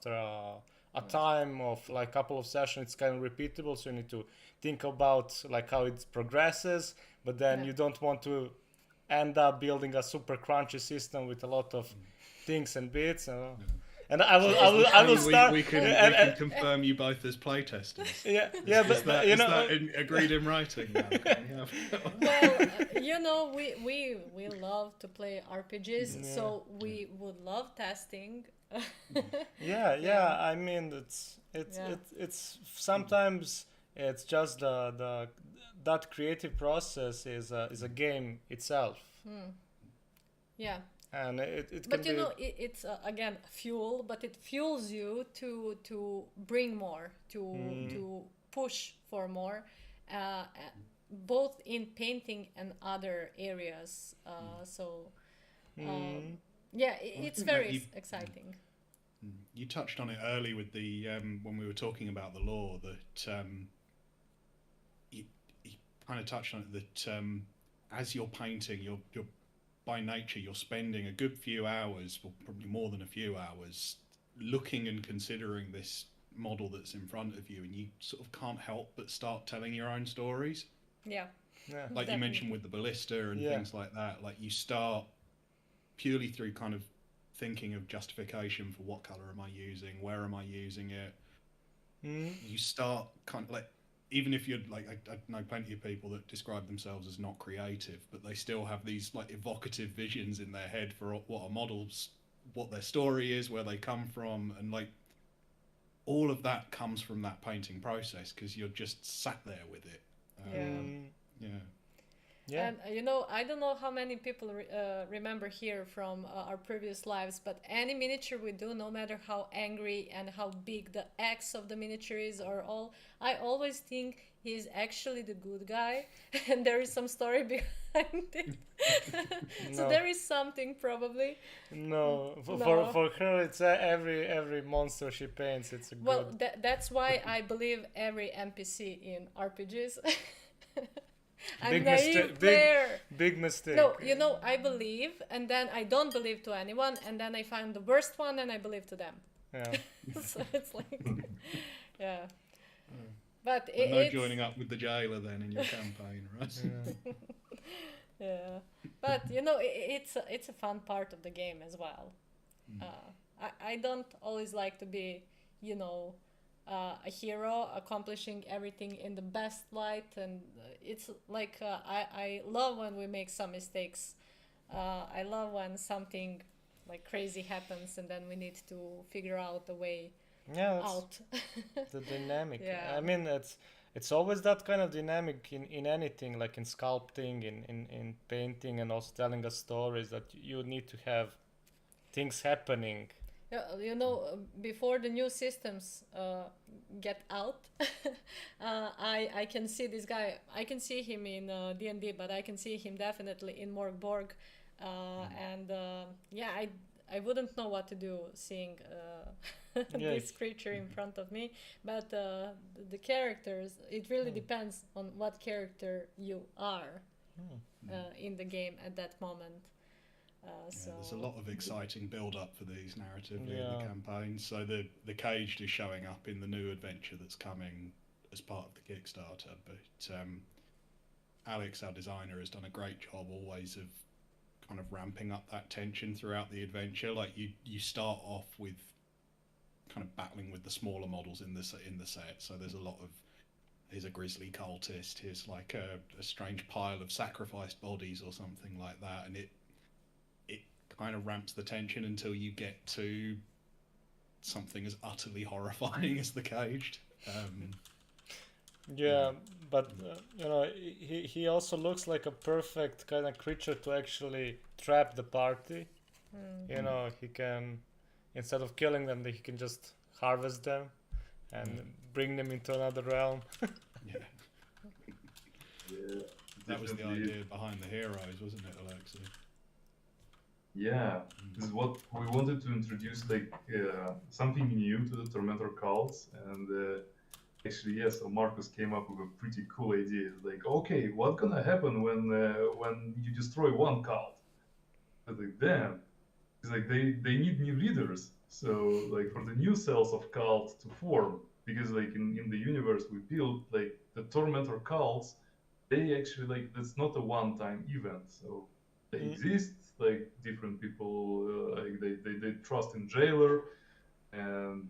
a time of like a couple of sessions. It's kind of repeatable, so you need to think about like how it progresses, but then you don't want to end up building a super crunchy system with a lot of things and bits. And I will start. We can confirm you both as playtesters. Yeah, Is that agreed in writing now? Well, we love to play RPGs, so we would love testing. Yeah. I mean, it's sometimes it's just that creative process is a game itself. Yeah. And it But can be. it's again fuel, but it fuels you to bring more, to push for more, both in painting and other areas. It's very exciting. You touched on it early with the when we were talking about the law, that you kind of touched on it, that as you're painting, you're by nature you're spending a good few hours, well, probably more than a few hours, looking and considering this model that's in front of you, and you sort of can't help but start telling your own stories. Yeah. Yeah. Like Definitely. you mentioned with the ballista and things like that, like you start purely through kind of thinking of justification for what color am I using, where am I using it. You start kind of like, even if you're like, I know plenty of people that describe themselves as not creative, but they still have these like evocative visions in their head for what a model's, what their story is, where they come from, and like all of that comes from that painting process, because you're just sat there with it. Yeah. And I don't know how many people remember here from our previous lives, but any miniature we do, no matter how angry and how big the X of the miniature is or all, I always think he's actually the good guy, and there is some story behind it. So there is something probably. No, for her it's every monster she paints. It's a Well, good. that's why I believe every NPC in RPGs. I'm Big naive mistake. player. Big mistake. No, I believe, and then I don't believe to anyone, and then I find the worst one and I believe to them. Yeah. So it's like, yeah. But No joining up with the jailer then in your campaign, right? Yeah. But it's a fun part of the game as well. I don't always like to be, a hero accomplishing everything in the best light, and it's like I love when we make some mistakes. I love when something like crazy happens and then we need to figure out a way out. The dynamic. Yeah. I mean, it's always that kind of dynamic in anything, like in sculpting, in painting, and also telling us stories, that you need to have things happening. Before the new systems get out, I can see this guy. I can see him in D&D, but I can see him definitely in Morgborg. I wouldn't know what to do seeing this creature in front of me. But the characters, it really depends on what character you are. in the game at that moment. So there's a lot of exciting build-up for these narratively in Yeah. the campaign. So the Caged is showing up in the new adventure that's coming as part of the Kickstarter. But Alex, our designer, has done a great job always of kind of ramping up that tension throughout the adventure. Like you start off with kind of battling with the smaller models in the set. So there's a lot of, here's a grisly cultist, here's like a strange pile of sacrificed bodies or something like that, and it kind of ramps the tension until you get to something as utterly horrifying as the Caged. Yeah, but you know, he also looks like a perfect kind of creature to actually trap the party. You know, he can, instead of killing them, he can just harvest them and bring them into another realm. Yeah. That was the Definitely. idea behind the heroes, wasn't it, Alexei? Yeah, this is what we wanted to introduce, like something new to the Tormentor cults, and actually, yes, so Marcus came up with a pretty cool idea. Like, okay, what's gonna happen when you destroy one cult? But like, damn, it's like they need new leaders. So like for the new cells of cults to form, because like in the universe we built, like the Tormentor cults, they actually like that's not a one-time event. So they exist, like different people, like they trust in Jailer, and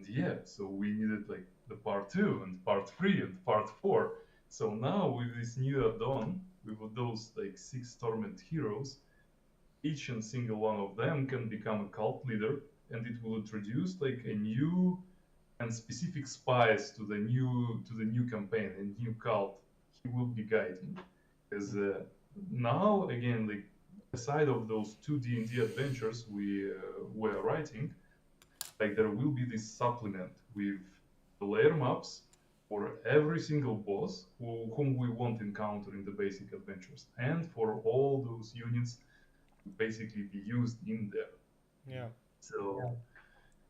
yeah, so we needed like the part 2 and part 3 and part 4. So now with this new add-on, with those like 6 Torment heroes, each and single one of them can become a cult leader, and it will introduce like a new and specific spice to the new campaign, a new cult he will be guiding. Because now again, like aside of those 2 D&D adventures we were writing, like there will be this supplement with the layer maps for every single boss whom we won't encounter in the basic adventures, and for all those units to basically be used in there. Yeah. So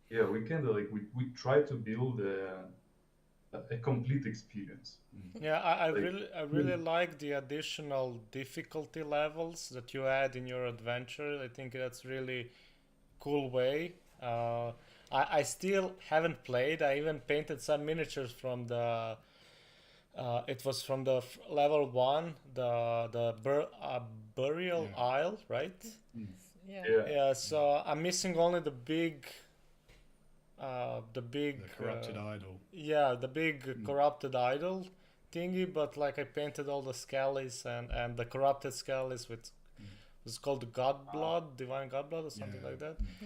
yeah, we kind of like we try to build a complete experience. Yeah, I Like- really like the additional difficulty levels that you add in your adventure. I think that's really cool way. I still haven't played. I even painted some miniatures from the. It was from the level 1, the burial Yeah. isle, right? yeah. Yeah. So I'm missing only the big. The big. The corrupted idol. Yeah, the big corrupted idol thingy, but like I painted all the skellies and the corrupted skellies with it's called God Blood, Divine God Blood or something Yeah. like that. Oh,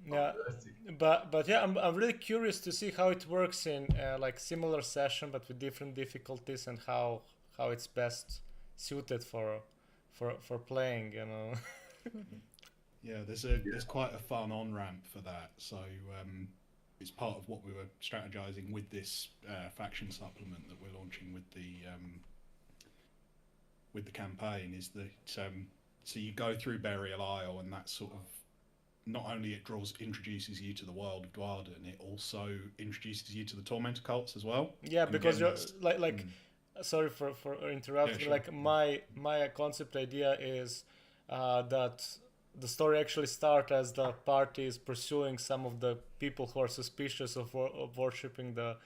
yeah. Yeah, Fantastic. but yeah, I'm really curious to see how it works in like similar session but with different difficulties, and how it's best suited for playing, you know. Yeah, there's quite a fun on ramp for that. So it's part of what we were strategizing with this faction supplement that we're launching with the campaign. Is that so you go through Burial Isle, and that sort of not only introduces you to the world of Dwarden, it also introduces you to the Tormentor cults as well. Yeah, And because again, you're like sorry for interrupting. Yeah, sure. Like my concept idea is that the story actually starts as the party is pursuing some of the people who are suspicious of worshipping the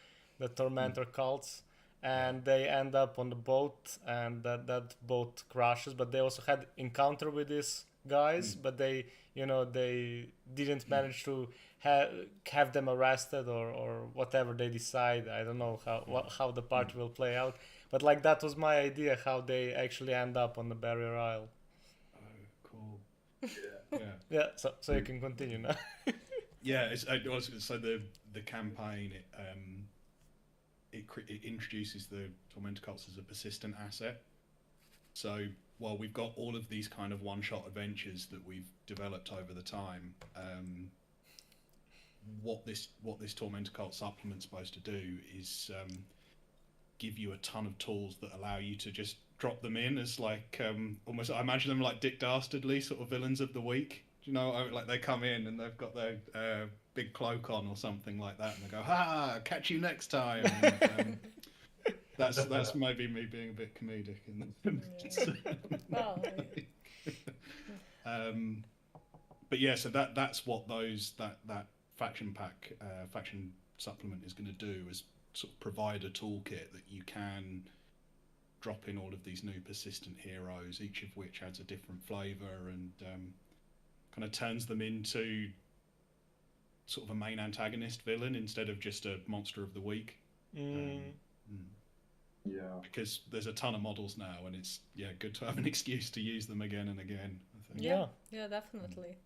Tormentor cults, and they end up on the boat, and that boat crashes. But they also had encounter with these guys, but they didn't manage to have them arrested or whatever they decide. I don't know how the party will play out, but like that was my idea, how they actually end up on the Barrier Isle. Oh, cool. Yeah. Yeah. Yeah, so you can continue now. Yeah, so the campaign it introduces the Tormentor cults as a persistent asset. So while we've got all of these kind of one-shot adventures that we've developed over the time, what this Tormentor cult supplement's supposed to do is give you a ton of tools that allow you to just drop them in as like almost, I imagine them like Dick Dastardly sort of villains of the week. Do you know, like they come in and they've got their big cloak on or something like that, and they go, "Ha! Catch you next time." And, That's maybe me being a bit comedic in Well, but yeah, so that's what that faction pack faction supplement is going to do, is sort of provide a toolkit that you can drop in all of these new persistent heroes, each of which adds a different flavor and kind of turns them into sort of a main antagonist villain instead of just a monster of the week. Yeah. Because there's a ton of models now, and it's good to have an excuse to use them again and again, I think. Yeah, definitely.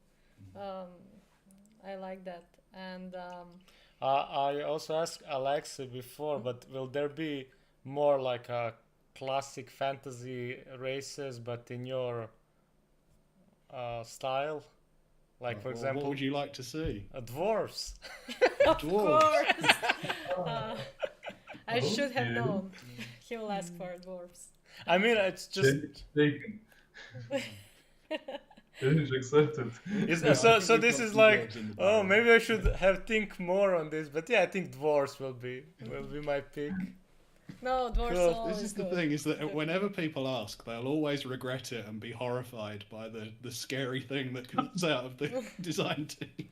I like that. And I also asked Alexei before, but will there be more like a classic fantasy races, but in your style? Like, for example, what would you like to see? Dwarves. of Dwarves. course, I should have known. He will ask for dwarves. I mean, it's just Taken. Challenge accepted. so this is like, oh, maybe I should have think more on this, but yeah, I think dwarves will be my pick. No, dwarves Cool. are always This is the good. thing, is that whenever people ask, they'll always regret it and be horrified by the scary thing that comes out of the design team.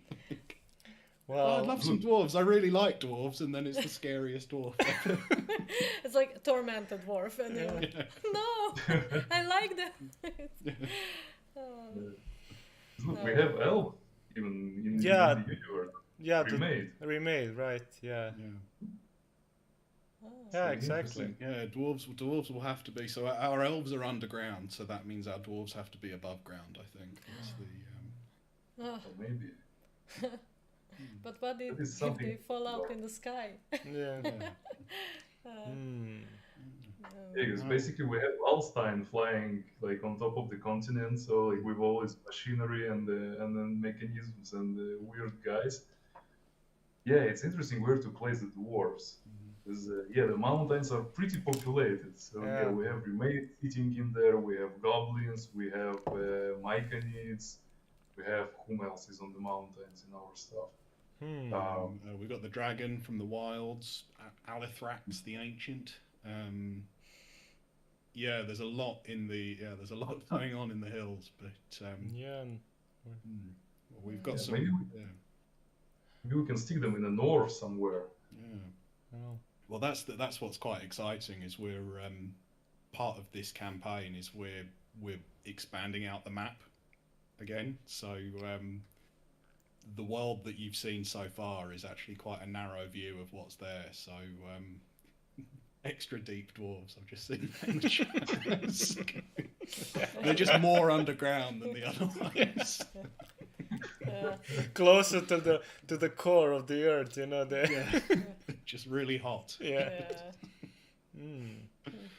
Well, I'd love some dwarves. I really like dwarves, and then it's the scariest dwarf ever. It's like a tormented dwarf, and you're like, no, I like them. We have elf even in the universe. yeah, Remade. right? Yeah, Oh. yeah, exactly. Yeah, dwarves will have to be. So our elves are underground, so that means our dwarves have to be above ground, I think. That's the, Oh, Or maybe. but what That is if something they fall out in the sky? Yeah. Yeah, because basically we have Alstein flying like on top of the continent, so like with all its machinery and then mechanisms and weird guys. Yeah, it's interesting where to place the dwarves. Because the mountains are pretty populated. So Yeah. we have Remade sitting in there. We have goblins. We have Myconids. We have whom else is on the mountains in our stuff. we've got the dragon from the wilds, Alithrax the Ancient. There's a lot there's a lot going on in the hills, but we've got some. Maybe we can stick them in the north somewhere. Well, that's what's quite exciting. Is we're part of this campaign is we're expanding out the map again. So the world that you've seen so far is actually quite a narrow view of what's there. So extra deep dwarves, I've just seen. They're just more underground than the other ones. Closer to the core of the earth, Just really hot.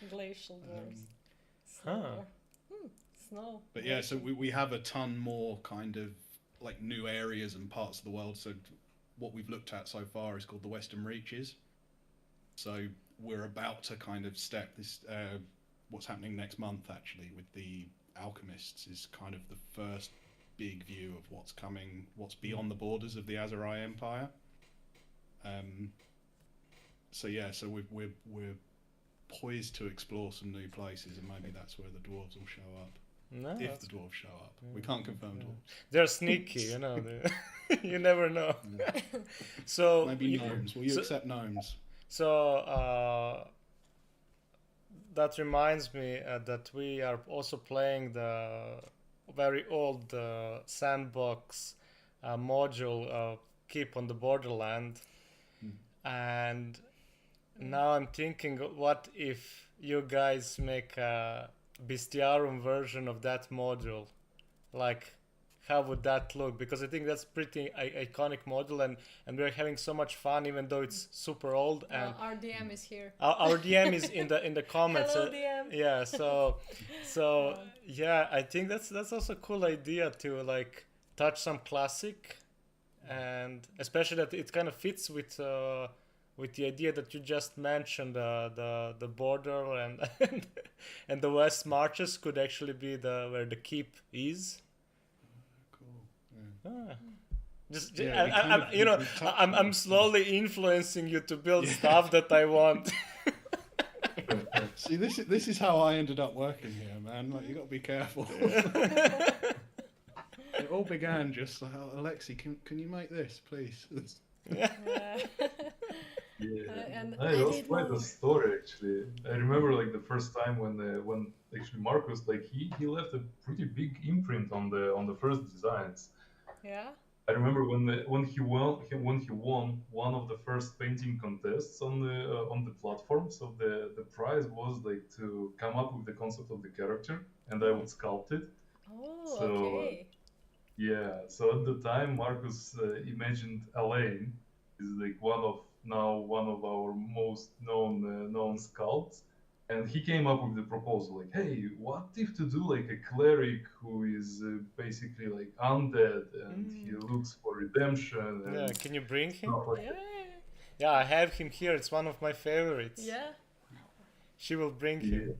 Glacial dwarves. Snow. But yeah, so we have a ton more kind of like new areas and parts of the world. So what we've looked at so far is called the Western Reaches. So we're about to kind of step this, what's happening next month actually with the Alchemists is kind of the first big view of what's coming, what's beyond the borders of the Aserai Empire. So we're poised to explore some new places, and maybe that's where the dwarves will show up. If the dwarves show up, we can't confirm dwarves. They're sneaky, you never know. So maybe gnomes. Will you accept gnomes? So that reminds me that we are also playing the very old sandbox module Keep on the Borderland, and now I'm thinking, what if you guys make a Bestiarum version of that module? Like, how would that look? Because I think that's pretty iconic module, and we're having so much fun, even though it's super old. And our DM is here. Our DM is in the comments. Hello, DM. Yeah, so yeah, I think that's also a cool idea to like touch some classic, and especially that it kind of fits with the idea that you just mentioned, the border and the West Marches could actually be where the keep is. Just, I'm slowly influencing you to build stuff that I want. See, this is how I ended up working here, man. Like, you got to be careful. It all began just like, Alexei, can you make this, please? Yeah, And it was quite a story actually. I remember like the first time when actually Marcus like he left a pretty big imprint on the first designs. yeah. I remember when he won one of the first painting contests on the platform. So the prize was like to come up with the concept of the character, and I would sculpt it. Oh, So okay. yeah, so at the time Marcus imagined Elaine is like one of our most known sculpts, and he came up with the proposal like, hey, what if to do like a cleric who is basically like undead and he looks for redemption and Yeah, can you bring him? stuff like Yeah. that. Yeah, I have him here. It's one of my favorites. Yeah. She will bring him. Yeah.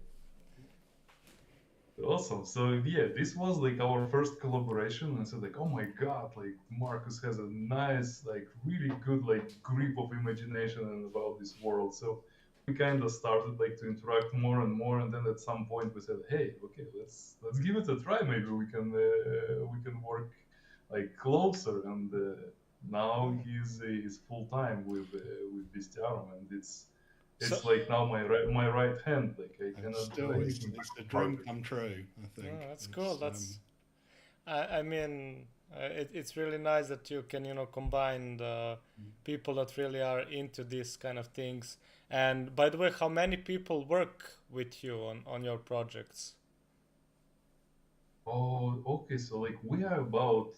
Awesome. So yeah, this was like our first collaboration, and so like, oh my god, like Marcus has a nice, like really good like grip of imagination and about this world. So we kind of started like to interact more and more, and then at some point we said, hey, okay, let's give it a try. Maybe we can work like closer. And now he's full time with Bestiarum, and it's So- like now my right hand. Like I And cannot still, do it's anything. a dream come true, I think. Oh, that's It's, cool. That's. I mean, it's really nice that you can combine the people that really are into these kind of things. And by the way, how many people work with you on your projects? Oh, okay. So like we are about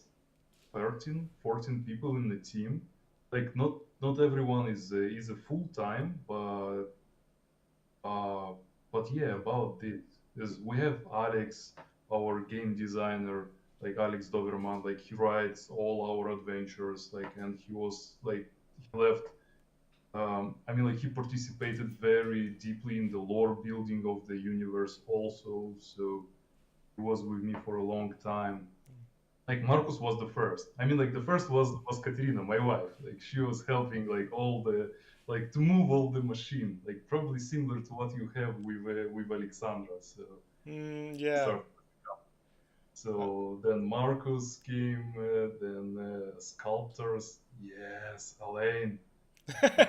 13, 14 people in the team. Like not everyone is a full time, but yeah, about this. Is we have Alex, our game designer, like Alex Doberman, like he writes all our adventures, like, and he was like he left. I mean, like he participated very deeply in the lore building of the universe also. So he was with me for a long time. Like Marcus was the first. I mean, like the first was Katerina, my wife. Like she was helping like all the like to move all the machine, like probably similar to what you have with Aleksandra. So Yeah. start. So then Marcus came, then sculptors. Yes, Elaine.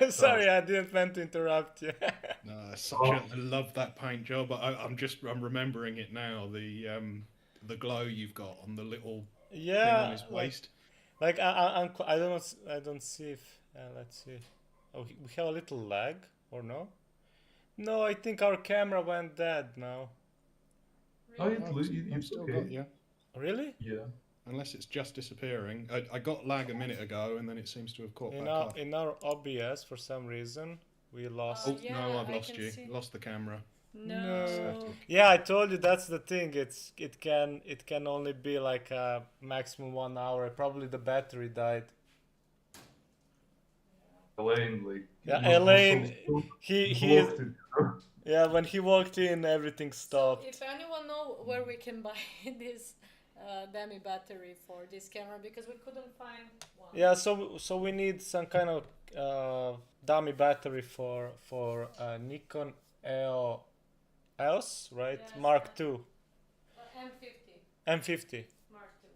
Sorry, I didn't mean to interrupt you. No, I love that paint job. I'm remembering it now. The glow you've got on the little thing on his waist. Like I don't see if let's see. Oh, we have a little lag or no? No, I think our camera went dead now. Oh, it's still okay. got, yeah. Really? Yeah. Unless it's just disappearing. I got lag a minute ago, and then it seems to have caught In back up. our OBS, for some reason, we lost. Oh, Yeah, no, I've I lost can you. see. Lost the camera. No. Yeah, I told you that's the thing. It can only be like a maximum 1 hour. Probably the battery died. Elaine, like Yeah, Elaine, he is. blocked it. Yeah, when he walked in, everything stopped. If anyone know where we can buy this dummy battery for this camera, because we couldn't find one. Yeah, so we need some kind of dummy battery for Nikon EOS, right? Yes, Mark II, M50 M50. Mark II.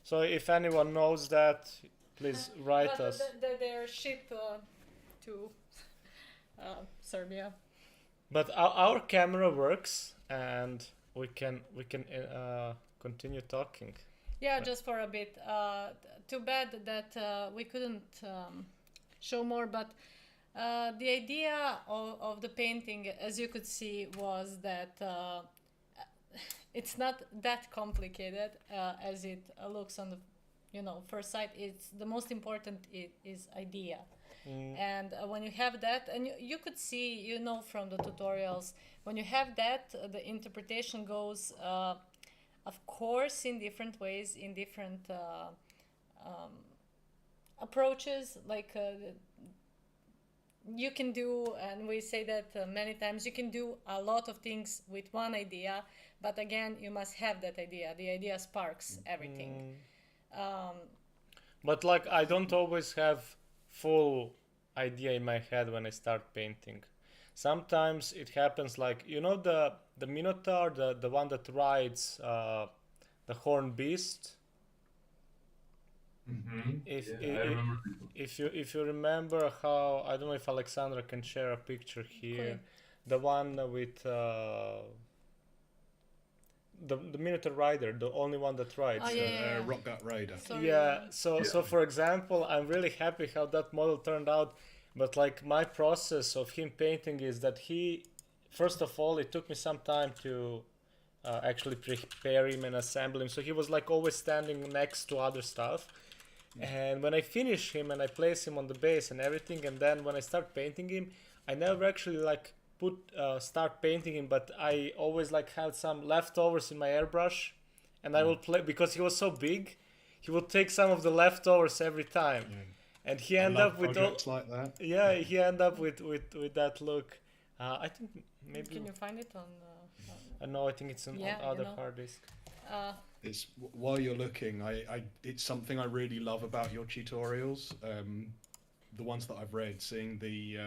So if anyone knows that, please write But us. they're shipped to Serbia. But our camera works, and we can continue talking. Yeah, just for a bit. Too bad that we couldn't show more, but the idea of the painting, as you could see, was that it's not that complicated as it looks on the first sight. It's the most important is idea. And when you have that, and you could see, from the tutorials, when you have that, the interpretation goes, of course, in different ways, in different approaches. Like you can do, and we say that many times, you can do a lot of things with one idea, but again, you must have that idea. The idea sparks everything. But like I don't always have full idea in my head when I start painting. sometimes it happens like, you know, the Minotaur, the one that rides the horned beast. If Yeah, I remember this. if you remember how, I don't know if Aleksandra can share a picture here, Okay. the one with the Minotaur rider, the only one that rides. Oh, yeah. Rock Gut Raider. Sorry. Yeah, so Yeah. for example, I'm really happy how that model turned out, but like my process of him painting is that he, first of all, it took me some time to actually prepare him and assemble him. So he was like always standing next to other stuff. And when I finish him and I place him on the base and everything, and then when I start painting him, I never actually like start painting him, but I always like had some leftovers in my airbrush, and I will play because he was so big. He would take some of the leftovers every time, and he I ended love up with all. projects like that. Yeah, he ended up with that look. I think maybe. Can you find it on? No, I think it's on Yeah, other you know. hard disk. It's while you're looking, it's something I really love about your tutorials. The ones that I've read, seeing the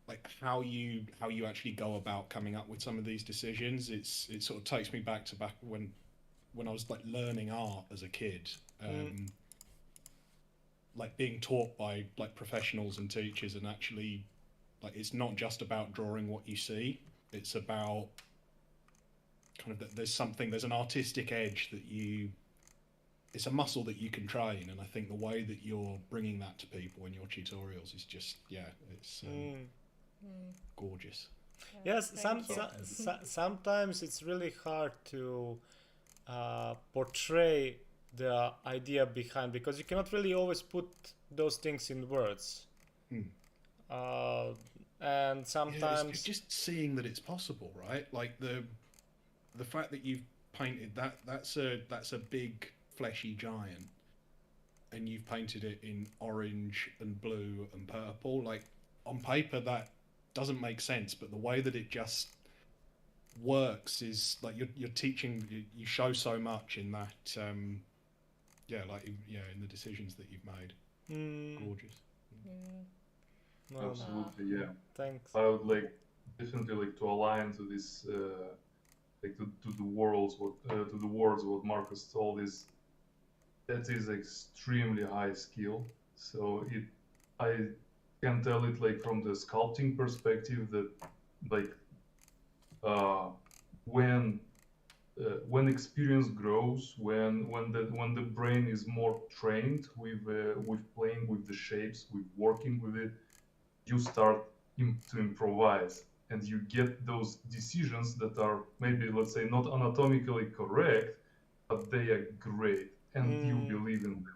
like how you actually go about coming up with some of these decisions. It sort of takes me back when I was like learning art as a kid. Like being taught by like professionals and teachers, and actually like it's not just about drawing what you see. It's about kind of that there's an artistic edge that it's a muscle that you can train, and I think the way that you're bringing that to people in your tutorials is just it's gorgeous. Yes, Thank you. sometimes it's really hard to portray the idea behind, because you cannot really always put those things in words. And sometimes it's just seeing that it's possible, right? Like the fact that you've painted that's a big fleshy giant, and you've painted it in orange and blue and purple. Like on paper that doesn't make sense, but the way that it just works is like you're teaching. You show so much in that. In the decisions that you've made. Gorgeous. Well, Absolutely, yeah. thanks. I would like definitely like to align to this, like to the words what Marcus told is that is extremely high skill. So I can tell it like from the sculpting perspective that like when experience grows, when the brain is more trained with playing with the shapes, with working with it, you start to improvise, and you get those decisions that are maybe, let's say, not anatomically correct, but they are great, and you believe in them.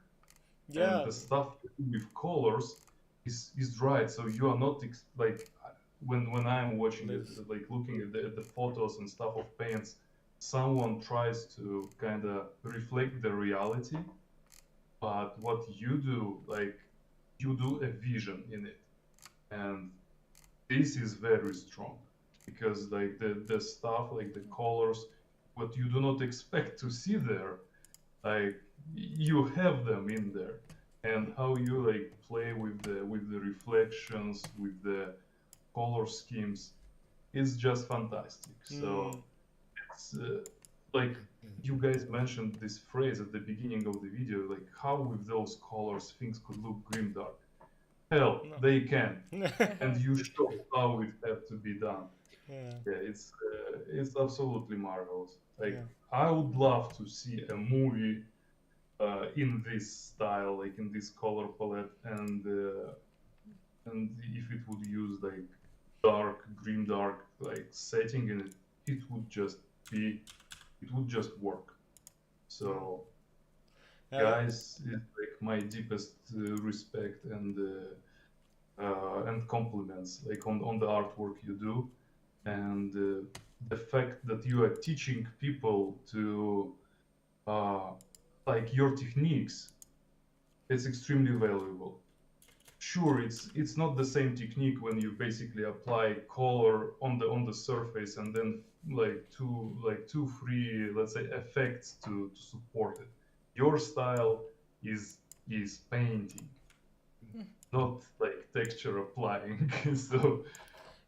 Yeah. And the stuff with colors is right. So you are not like when I'm watching it, like looking at the photos and stuff of paints, someone tries to kind of reflect the reality, but what you do, like you do a vision in it. And this is very strong, because like the stuff, like the colors, what you do not expect to see there, like you have them in there, and how you like play with the reflections, with the color schemes, is just fantastic. So it's like you guys mentioned this phrase at the beginning of the video, like how with those colors things could look grimdark. Hell, they can, and you show how it have to be done. Yeah, it's absolutely marvelous. Like I would love to see a movie in this style, like in this color palette, and if it would use like grim dark like setting in it, it would just work. So guys, it's like my deepest respect and compliments like on the artwork you do, and the fact that you are teaching people to like your techniques. It's extremely valuable. Sure, it's not the same technique when you basically apply color on the surface and then like two free, let's say, effects to support it. Your style is painting, not like texture applying. So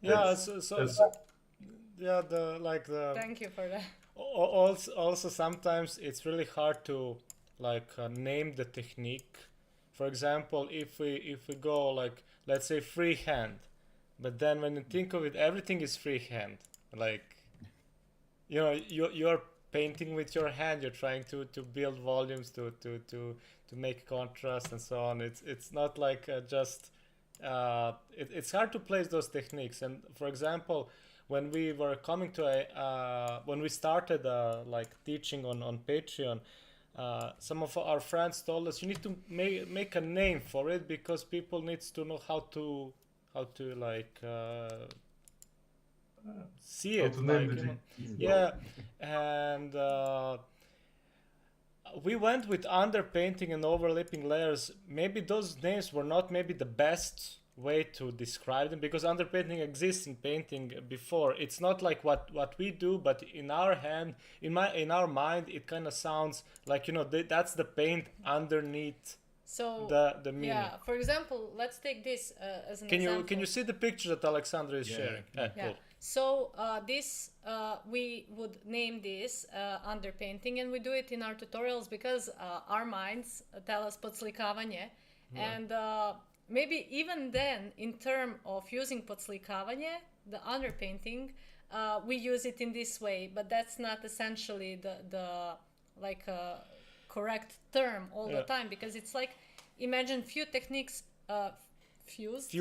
Yeah, that's, that's yeah, the Thank you for that. also sometimes it's really hard to name the technique. For example, if we go like, let's say, freehand, but then when you think of it, everything is freehand. Like, you're painting with your hand. You're trying to build volumes to make contrast and so on. It's not like just it's hard to place those techniques. And for example, when we were coming to when we started teaching on Patreon, some of our friends told us you need to make a name for it, because people needs to know how to see how it, to name the thing. yeah. And we went with underpainting and overlapping layers. Maybe those names were not maybe the best way to describe them, because underpainting exists in painting before. It's not like what we do, but in our in our mind, it kind of sounds like, that's the paint underneath So the meaning. yeah, for example, let's take this as an Can example. you see the picture that Aleksandra is Yeah. sharing? Yeah. Cool. So this we would name this underpainting, and we do it in our tutorials because our minds tell us podslikavanje, and maybe even then, in term of using podslikavanje, the underpainting, we use it in this way, but that's not essentially the correct term all the time, because it's like, imagine few techniques fused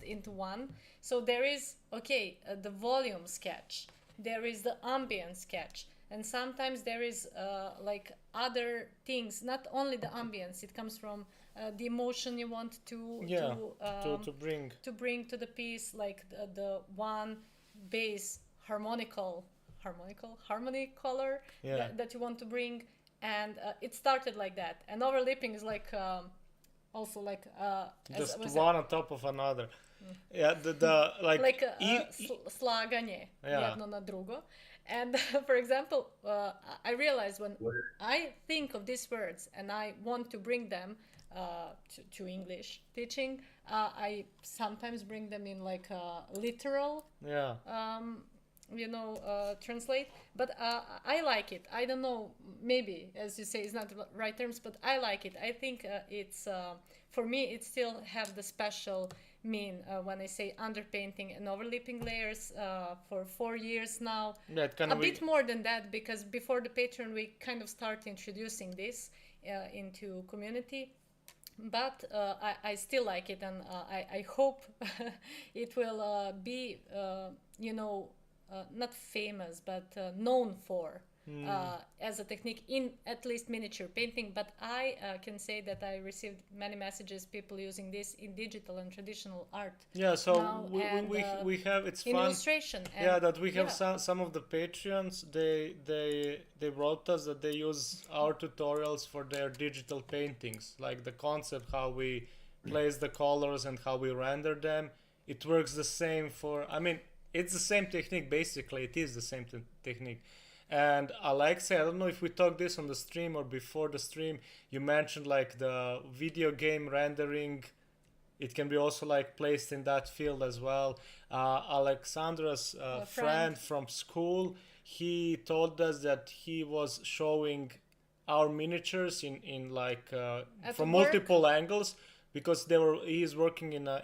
into one. So there is the volume sketch, there is the ambient sketch, and sometimes there is other things, not only the ambience. It comes from the emotion you want to bring to the piece, like the one base harmony color that you want to bring. And it started like that, and overlapping is also just one on top of another. Yeah, slaganje jedno na drugo. And for example, I realized when I think of these words and I want to bring them to English teaching, I sometimes bring them in literal translate, but I like it. I don't know, maybe, as you say, it's not the right terms, but I like it. I think it's for me, it still have the special mean when I say underpainting and overlapping layers for 4 years now. A bit more than that, because before the Patreon we kind of start introducing this into community. But I still like it, and I hope it will be not famous, but known for as a technique in at least miniature painting. But I can say that I received many messages, people using this in digital and traditional art. Yeah, so we have, it's in fun. Illustration. And that we have some of the Patreons, they wrote us that they use our tutorials for their digital paintings, like the concept, how we place the colors and how we render them. It works the same for, it's the same technique, basically. It is the same technique. And Alexei, I don't know if we talked this on the stream or before the stream, you mentioned the video game rendering. It can be also placed in that field as well. Aleksandra's friend from school, he told us that he was showing our miniatures in from multiple angles, because he is working in a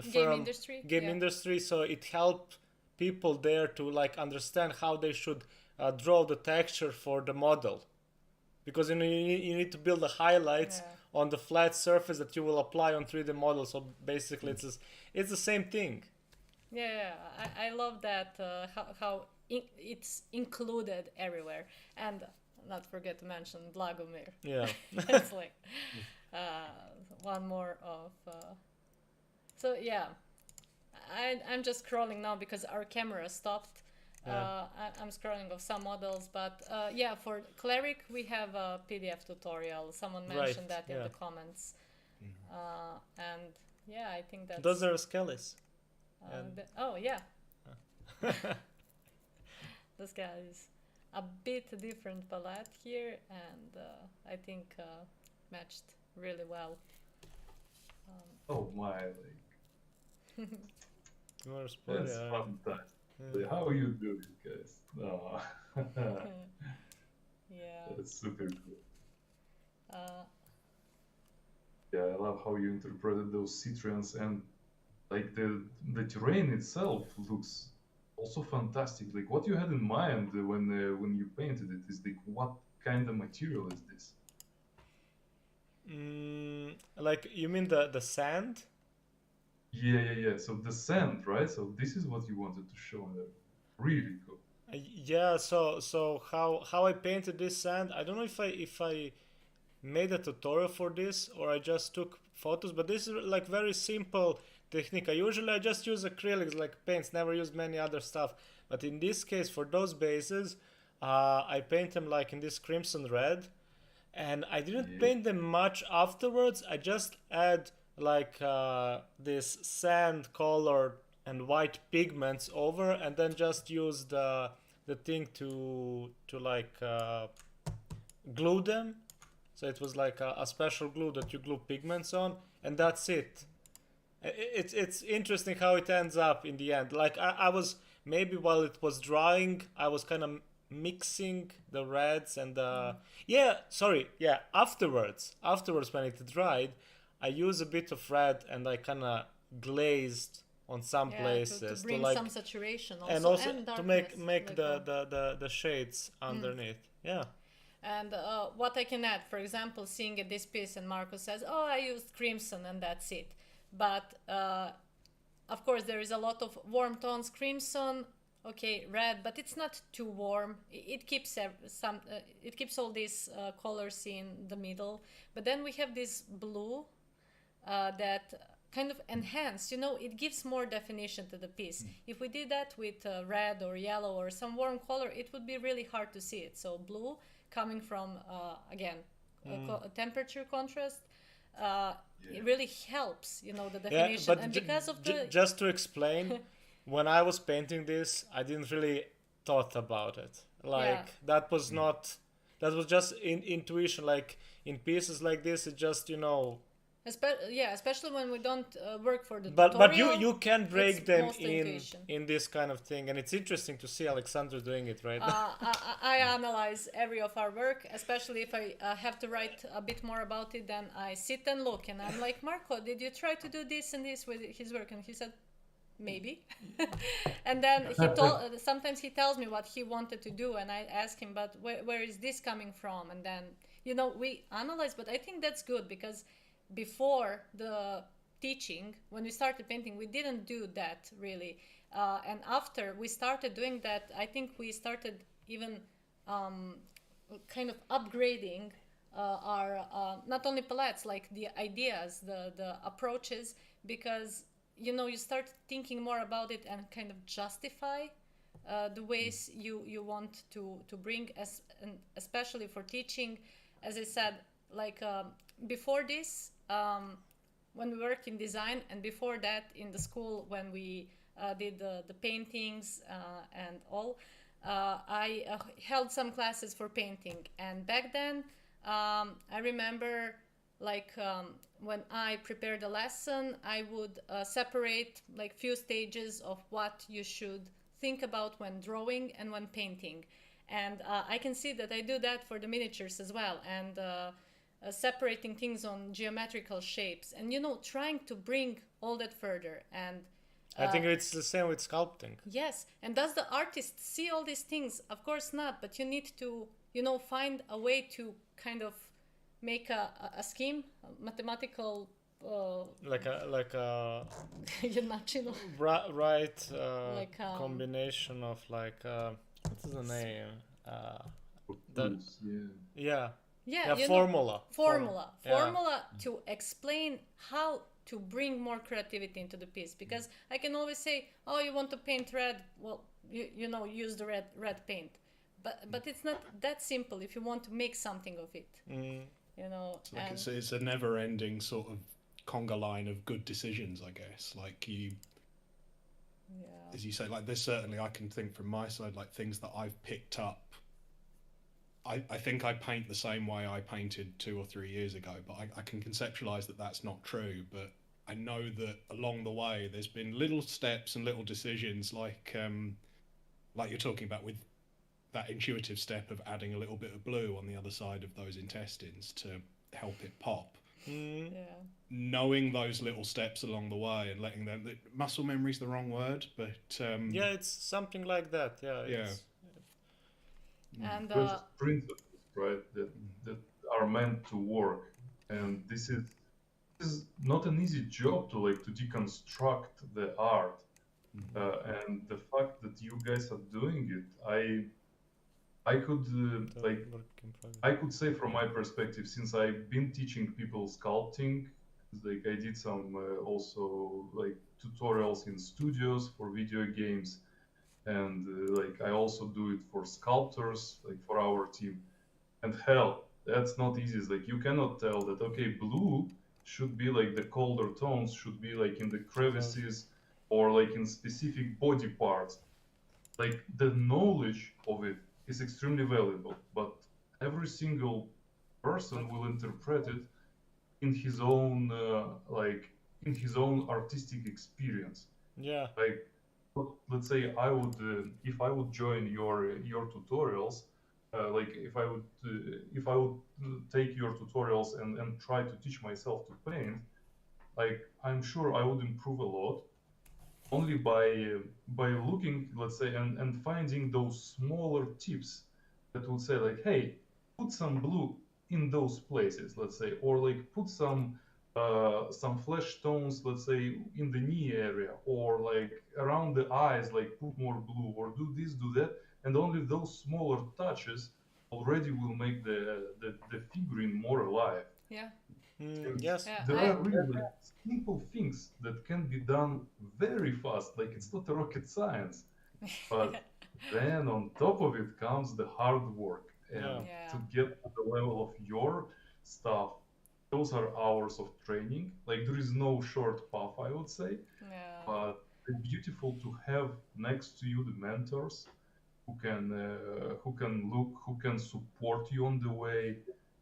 firm game industry, so it helped people there to understand how they should draw the texture for the model, because you need to build the highlights on the flat surface that you will apply on 3D model. So basically it's the same thing. I love that how it's included everywhere. And not forget to mention Blagomir. It's one more of so I'm just scrolling now because our camera stopped. I'm scrolling of some models, but for Cleric we have a PDF tutorial. Someone mentioned that in the comments. And I think that those are skellies. This guy is a bit different palette here, and I think matched really well. Oh my, like More that's yeah. fantastic. Yeah. How are you doing, guys? Oh, Yeah. that's super cool. Uh, Yeah, I love how you interpreted those citrons, and like the terrain itself looks also fantastic. Like what you had in mind when you painted it is like what kind of material is this? Like you mean the sand? Yeah. So the sand, right? So this is what you wanted to show there. Really cool. Yeah. So how I painted this sand? I don't know if I made a tutorial for this or I just took photos, but this is like very simple technique. I just use acrylics like paints, never use many other stuff. But in this case, for those bases, I paint them like in this crimson red, and I didn't Yeah. paint them much afterwards. I just add like this sand color and white pigments over, and then just use the thing to like glue them. So it was like a special glue that you glue pigments on, and that's it. It's interesting how it ends up in the end. Like I was maybe while it was drying, I was kind of mixing the reds and the afterwards when it dried, I use a bit of red and I kind of glazed on some yeah, places to bring like some saturation also, and also and to darkness, make like the shades underneath. Yeah. And what I can add, for example, seeing this piece and Marco says, oh, I used crimson and that's it. But of course there is a lot of warm tones, crimson, okay, red, but it's not too warm. It keeps it keeps all these colors in the middle. But then we have this blue that kind of enhance, it gives more definition to the piece. If we did that with red or yellow or some warm color, it would be really hard to see it. So blue coming from again temperature contrast, it really helps, the definition. But and because of the just to explain, when I was painting this, I didn't really thought about it. Like that was not, that was just intuition. Like in pieces like this, it just especially when we don't work for the but tutorial, you can break it's them mostly in intuition. this kind of thing, and it's interesting to see Aleksandra doing it right now. I analyze every of our work, especially if I have to write a bit more about it. Then I sit and look, and I'm like, Marco, did you try to do this and this with his work? And he said, maybe. And then sometimes he tells me what he wanted to do, and I ask him, but where is this coming from? And then we analyze. But I think that's good, because before the teaching, when we started painting, we didn't do that really, and after we started doing that, I think we started even kind of upgrading our not only palettes, like the ideas, the approaches, because you start thinking more about it and kind of justify the ways you want to bring, and especially for teaching. As I said, like before this, when we worked in design, and before that in the school when we did the paintings and all, I held some classes for painting. And back then, I remember, like when I prepared a lesson, I would separate like few stages of what you should think about when drawing and when painting. And I can see that I do that for the miniatures as well, and separating things on geometrical shapes, and trying to bring all that further. And I think it's the same with sculpting. yes, and does the artist see all these things? Of course not, but you need to find a way to kind of make a scheme, a mathematical like a jednačinu. right Like, combination of like what's the name? Tools, Yeah. Yeah, Formula. Formula to explain how to bring more creativity into the piece. Because I can always say, oh, you want to paint red? Well, use the red paint. But it's not that simple if you want to make something of it. It's like it's a never-ending sort of conga line of good decisions, I guess. Like as you say, like there's certainly, I can think from my side, like things that I've picked up I think I paint the same way I painted 2 or 3 years ago, but I can conceptualize that that's not true. But I know that along the way, there's been little steps and little decisions, like you're talking about with that intuitive step of adding a little bit of blue on the other side of those intestines to help it pop. Yeah. Knowing those little steps along the way and letting them, muscle memory is the wrong word, but Yeah, it's something like that. Yeah. Yeah. And Just principles, right? That are meant to work, and this is not an easy job to like to deconstruct the art, and the fact that you guys are doing it, I could like I could say from my perspective, since I've been teaching people sculpting, like I did some also like tutorials in studios for video games, and like I also do it for sculptors, like for our team. And hell, that's not easy. It's like you cannot tell that okay, blue should be like the colder tones should be like in the crevices or like in specific body parts. Like the knowledge of it is extremely valuable, but every single person will interpret it in his own like in his own artistic experience. Yeah. Like let's say I would if I would join your tutorials, like if I would take your tutorials and try to teach myself to paint, like I'm sure I would improve a lot only by looking, let's say, and finding those smaller tips that would say like, hey, put some blue in those places, let's say, or like put some flesh tones, let's say, in the knee area, or like around the eyes, like put more blue, or do this, do that, and only those smaller touches already will make the figurine more alive. yeah. Yes. Yeah, There are really like, simple things that can be done very fast, like it's not a rocket science. But then on top of it comes the hard work. And Yeah. to get to the level of your stuff, those are hours of training. Like there is no short path, I would say. Yeah. But it's beautiful to have next to you the mentors who can look, who can support you on the way,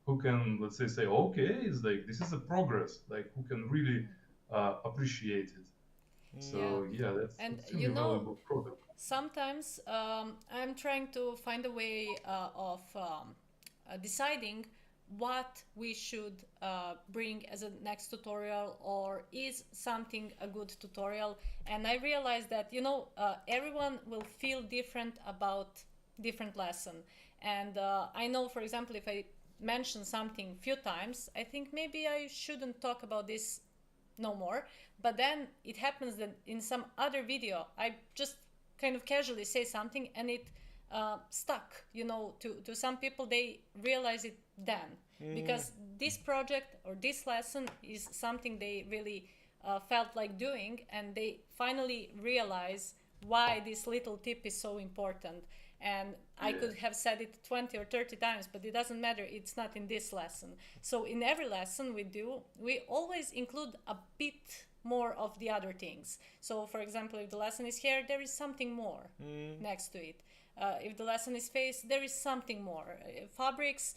who can, let's say okay, it's like this is a progress, like who can really appreciate it. So yeah, that's And extremely you know, valuable product. sometimes I'm trying to find a way of deciding what we should bring as a next tutorial, or is something a good tutorial. And I realized that, you know, everyone will feel different about different lesson. And I know, for example, if I mention something few times, I think maybe I shouldn't talk about this no more. But then it happens that in some other video I just kind of casually say something and it stuck, you know, to some people. They realize it then because this project or this lesson is something they really felt like doing, and they finally realize why this little tip is so important. And I could have said it 20 or 30 times, but it doesn't matter. It's not in this lesson. So in every lesson we do, we always include a bit more of the other things. So for example, if the lesson is hair, there is something more next to it. If the lesson is face, there is something more. Fabrics,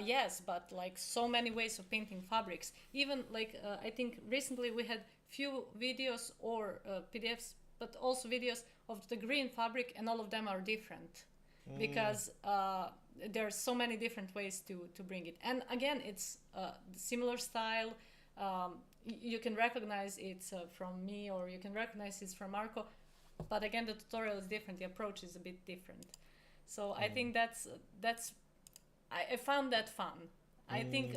yes, but like so many ways of painting fabrics. Even like I think recently we had few videos or PDFs, but also videos of the green fabric, and all of them are different because there are so many different ways to bring it. And again, it's similar style. You can recognize it's from me, or you can recognize it's from Marko, but again, the tutorial is different. The approach is a bit different. So I think that's I found that fun. I think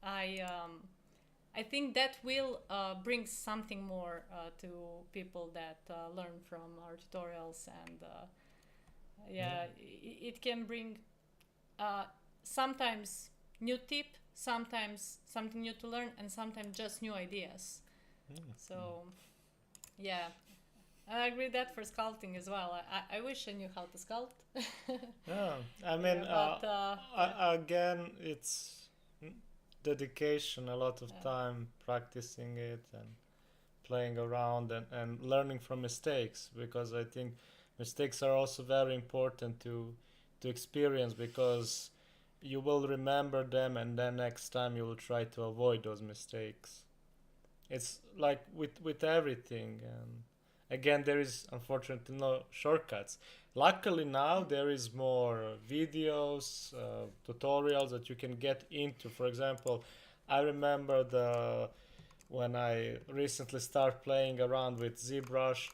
I think that will bring something more to people that learn from our tutorials, and it can bring sometimes new tip, sometimes something new to learn, and sometimes just new ideas. So yeah, I agree that for sculpting as well. I wish I knew how to sculpt. Yeah, I mean, again, it's dedication, a lot of time practicing it and playing around and learning from mistakes, because I think mistakes are also very important to experience, because you will remember them, and then next time you will try to avoid those mistakes. It's like with everything, and again, there is unfortunately no shortcuts. Luckily now there is more videos, tutorials that you can get into. For example, I remember when I recently started playing around with ZBrush,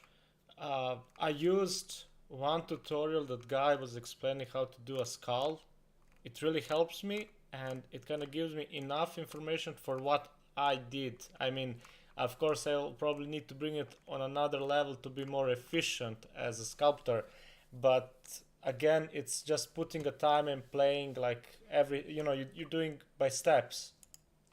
I used one tutorial that guy was explaining how to do a skull. It really helps me, and it kind of gives me enough information for what I did. I mean, of course, I'll probably need to bring it on another level to be more efficient as a sculptor, but again, it's just putting a time and playing like you're doing by steps,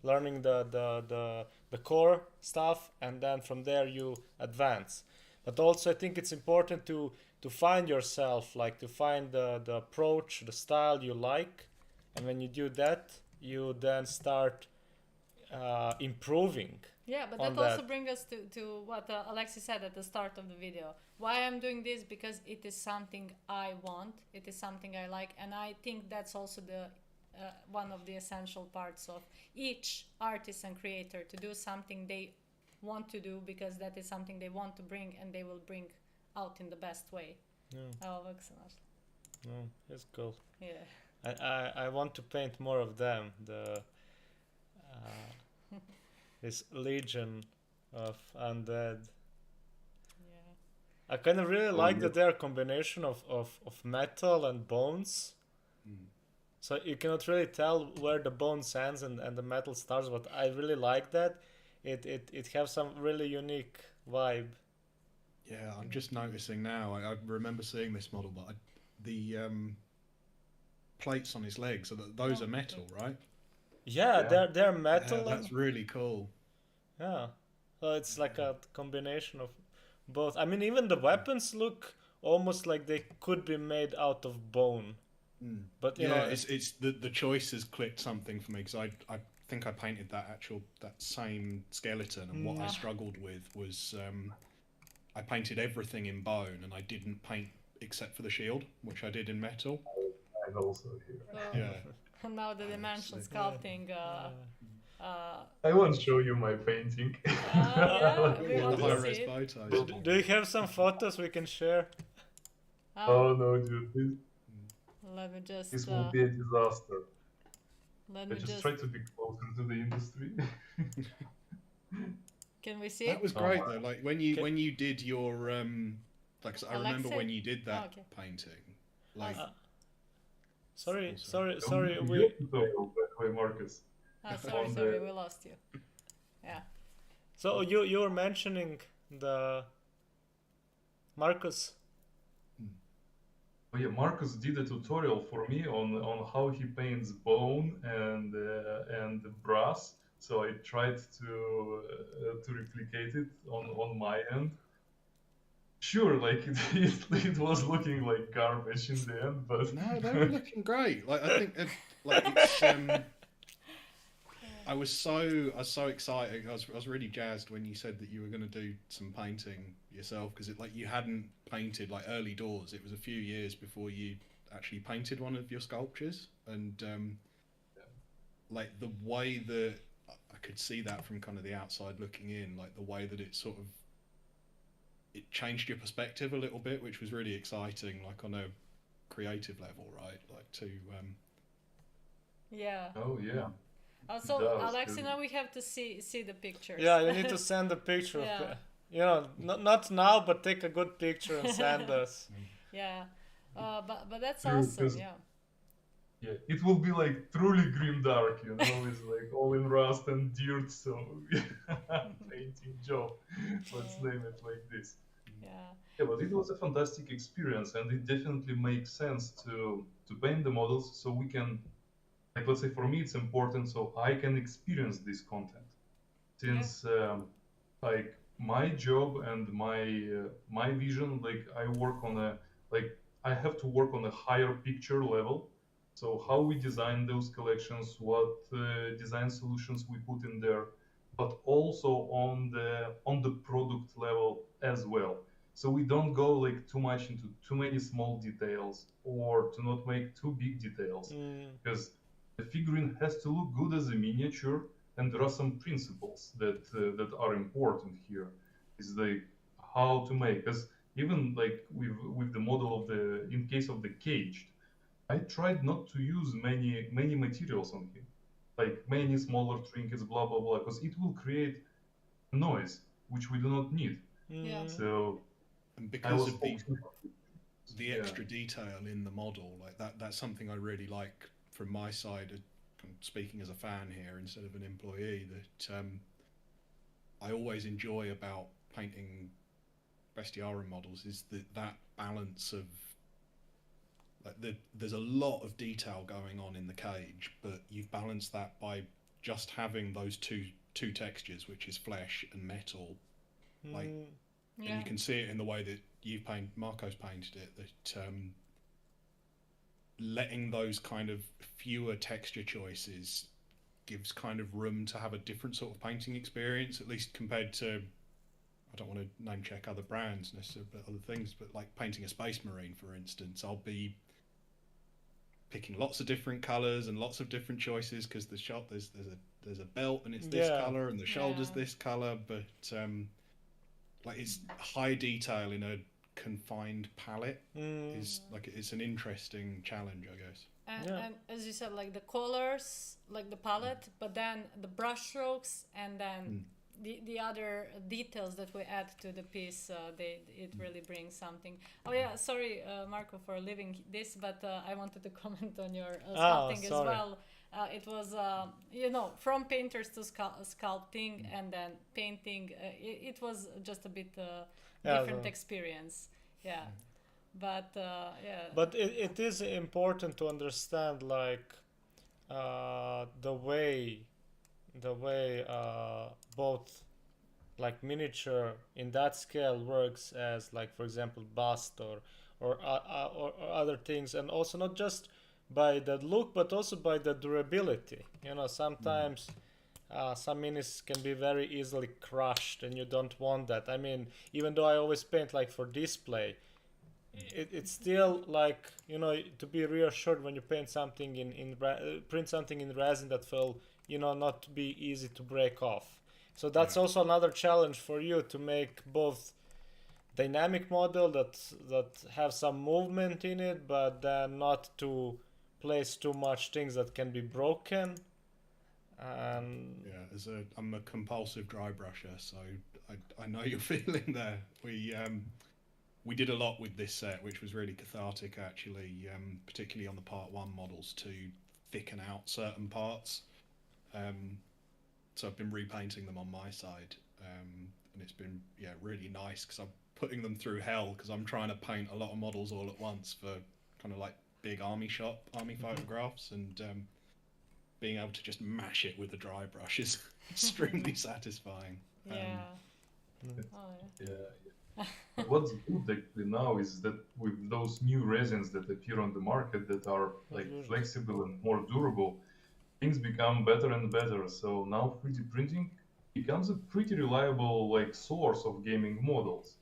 learning the core stuff, and then from there you advance. But also, I think it's important to find yourself, like to find the approach, the style you like, and when you do that, you then start improving. Yeah, but that also brings us to what Alexei said at the start of the video. Why I'm doing this? Because it is something I want, it is something I like, and I think that's also the one of the essential parts of each artist and creator, to do something they want to do because that is something they want to bring, and they will bring out in the best way. Ja, vuxen. It's cool. Yeah. I want to paint more of them. This legion of undead. Yeah. I kind of really like that they're a combination of metal and bones. So you cannot really tell where the bones ends and the metal starts, but I really like that. It has some really unique vibe. Yeah, I'm just noticing now. I remember seeing this model, but the plates on his legs, those are metal, right? Yeah, they're metal. Yeah, that's really cool. Yeah, so it's like a combination of both. I mean, even the weapons look almost like they could be made out of bone. But you know, it's the choices clicked something for me, because I think I painted that same skeleton, and what I struggled with was I painted everything in bone, and I didn't paint except for the shield, which I did in metal. I'm also here. Yeah. Now the dimension sculpting. I won't show you my painting. We want to see it. Do you have some photos we can share? Oh no, dude. Let me just. This will be a disaster. I just try to be closer to the industry. Can we see? That was great though. Like when you did your like I remember when you did that painting. Like sorry. By Marcus. Sorry, we lost you. Yeah. So you were mentioning the Marcus. Oh yeah, Marcus did a tutorial for me on how he paints bone and brass. So I tried to replicate it on my end. Sure, like it was looking like garbage in the end, but no, they were looking great. Like I think like it's I was so excited. I was really jazzed when you said that you were going to do some painting yourself, because it like you hadn't painted like early doors. It was a few years before you actually painted one of your sculptures, and like the way that I could see that from kind of the outside looking in, like the way that it sort of changed your perspective a little bit, which was really exciting, like on a creative level, right? Like to yeah. Oh yeah. So Alexei, now we have to see the pictures. Yeah, you need to send a picture of you know, not now, but take a good picture and send us. Yeah, but that's awesome. Yeah, it will be like truly grimdark, you know. It's like all in rust and dirt, so painting job. Let's name it like this. Yeah, but it was a fantastic experience, and it definitely makes sense to paint the models so we can, like, let's say for me it's important so I can experience this content, since like my job and my vision, like I have to work on a higher picture level. So how we design those collections, what design solutions we put in there, but also on the product level as well. So we don't go like too much into too many small details, or to not make too big details, because the figurine has to look good as a miniature, and there are some principles that are important here. Is like how to make, because even like with the model of the, in case of the caged, I tried not to use many materials on him, like many smaller trinkets, blah blah blah, because it will create noise which we do not need. Yeah. So And I because was of focusing. the Yeah. extra detail in the model, like that's something I really like from my side. I'm speaking as a fan here instead of an employee. That I always enjoy about painting Bestiarum models is that balance of like there's a lot of detail going on in the cage, but you've balanced that by just having those two textures, which is flesh and metal. Like, and you can see it in the way that Marco's painted it. That letting those kind of fewer texture choices gives kind of room to have a different sort of painting experience, at least compared to, I don't want to name check other brands necessarily, but other things, but like painting a Space Marine, for instance, I'll be picking lots of different colors and lots of different choices because there's a belt and it's this color and the shoulder's this color, but like it's high detail in a confined palette is like it's an interesting challenge, I guess. And as you said, like the colors, like the palette, but then the brush strokes, and then the other details that we add to the piece, it really brings something. Oh yeah, sorry, Marco, for leaving this, but I wanted to comment on your sculpting as well. It was, from painters to sculpting and then painting. It was just a bit different experience. Yeah. But But it is important to understand like the way both like miniature in that scale works as, like, for example, bust or other things, and also not just by the look but also by the durability. Sometimes some minis can be very easily crushed, and you don't want that. I mean, even though I always paint like for display, it's still like, to be reassured when you paint something print something in resin that will not be easy to break off. So that's also another challenge for you, to make both dynamic model that have some movement in it, but then not to place too much things that can be broken. I'm a compulsive dry brusher, so I know your feeling there. We did a lot with this set, which was really cathartic, actually, particularly on the Part 1 models, to thicken out certain parts. So I've been repainting them on my side, and it's been really nice because I'm putting them through hell because I'm trying to paint a lot of models all at once for kind of like big army photographs, and being able to just mash it with a dry brush is extremely satisfying. What's good actually now is that with those new resins that appear on the market that are like flexible and more durable, things become better and better. So now 3D printing becomes a pretty reliable like source of gaming models.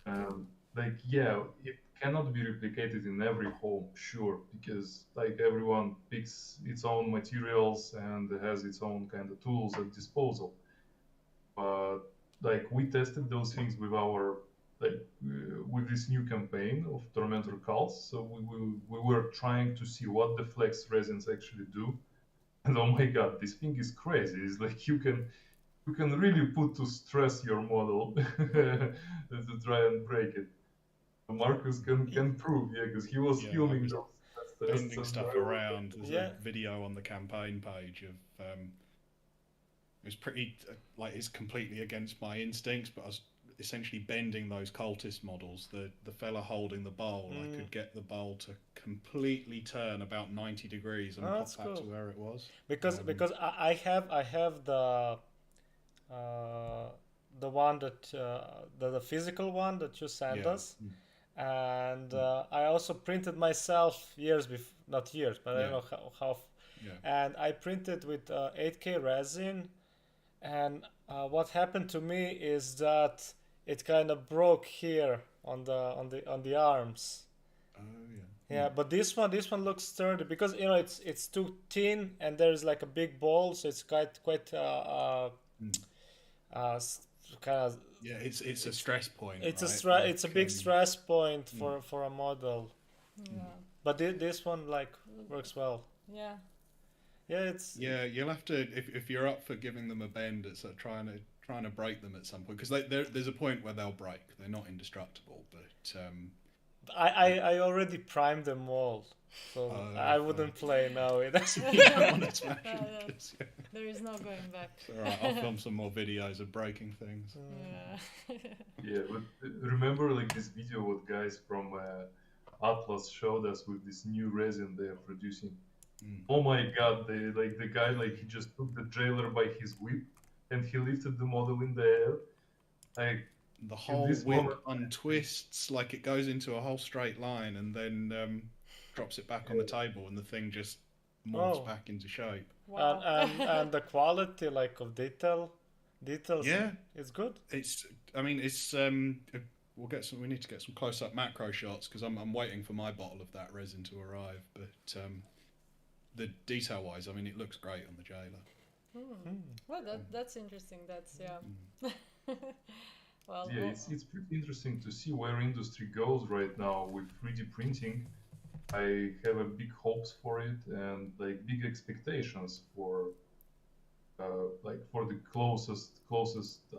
It cannot be replicated in every home, sure, because like everyone picks its own materials and has its own kind of tools at disposal. But like we tested those things with our with this new campaign of Tormentor Cults. So we were trying to see what the flex resins actually do. And oh my god, this thing is crazy. It's like you can really put to stress your model to try and break it. Marcus can prove, because he was filming those tests. Bending stuff around. There's a video on the campaign page of it was pretty it's completely against my instincts, but I was essentially bending those cultist models. The fella holding the bowl, I could get the bowl to completely turn about 90 degrees and pop back to where it was. Because I have the one that the physical one that you sent us, and I also printed myself not years, but I don't know how. And I printed with 8K resin, and what happened to me is that it kind of broke here on the arms. Yeah, but this one looks sturdy because you know it's too thin and there's like a big ball, so it's quite kind of Yeah, it's a stress point. it's right? it's a big stress point for a model. Yeah. But this one like works well. Yeah. Yeah, it's Yeah, you'll have to if you're up for giving them a bend at sort of trying to break them at some point, because there's a point where they'll break. They're not indestructible, but I already primed them all, so I wouldn't play now. you don't want to smash them, Yeah. 'cause, yeah. There is no going back. It's all right, I'll film some more videos of breaking things. Yeah. Yeah, but remember like this video what guys from Atlas showed us with this new resin they are producing. Oh my god, they like the guy like he just took the jailer by his whip and he lifted the model in the air. Like The whole this whip moment- untwists, like it goes into a whole straight line and then drops it back on the table, and the thing just morphs back into shape. Wow. and the quality like of details, Yeah. it's good. I mean, it's we need to get some close-up macro shots because I'm waiting for my bottle of that resin to arrive. But the detail-wise, I mean, it looks great on the jailer. Well, that's interesting. That's Well, yeah, it's pretty interesting to see where industry goes right now with 3D printing. I have a big hopes for it and like big expectations for for the closest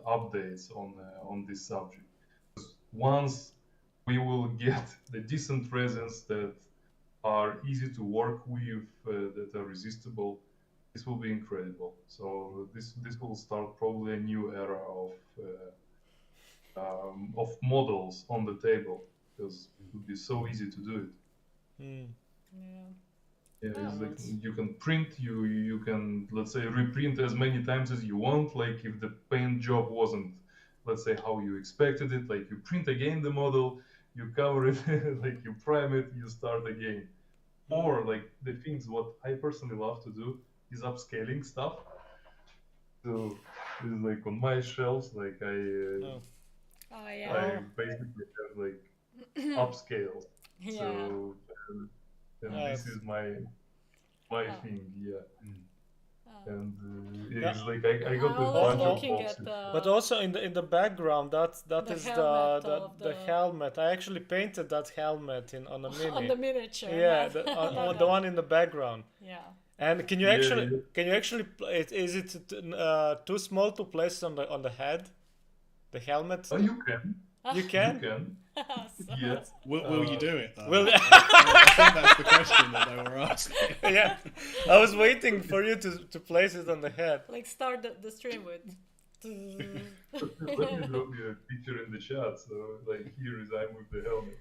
updates on this subject. Once we will get the decent resins that are easy to work with, that are resistible, this will be incredible. So this will start probably a new era of models on the table because it would be so easy to do it. yeah. Yeah, Oh, it's like that's- you can print, you can, let's say, reprint as many times as you want. Like if the paint job wasn't, let's say, how you expected it, like you print again the model, you cover it, like you prime it, you start again. Or like the things what I personally love to do is upscaling stuff. So this is like on my shelves, like Oh I yeah. basically have like upscale. Yeah. So and this is my thing, yeah. And it's like I got I a was bunch of looking boxes. at But also in the background, that The is helmet the of the the- helmet. I actually painted that helmet on a mini. on the miniature. Yeah, man. on the one in the background. Yeah. And can you Yeah, actually yeah. can you actually is it too small to place on the head, the helmet? Oh, you can. You You can. can. So- Yes. Will you do it though? Will- I think that's the question that they were asking. Yeah, I was waiting for you to place it on the head. Like start the stream with. Let me drop you a picture in the chat. So like here is I'm with the helmet.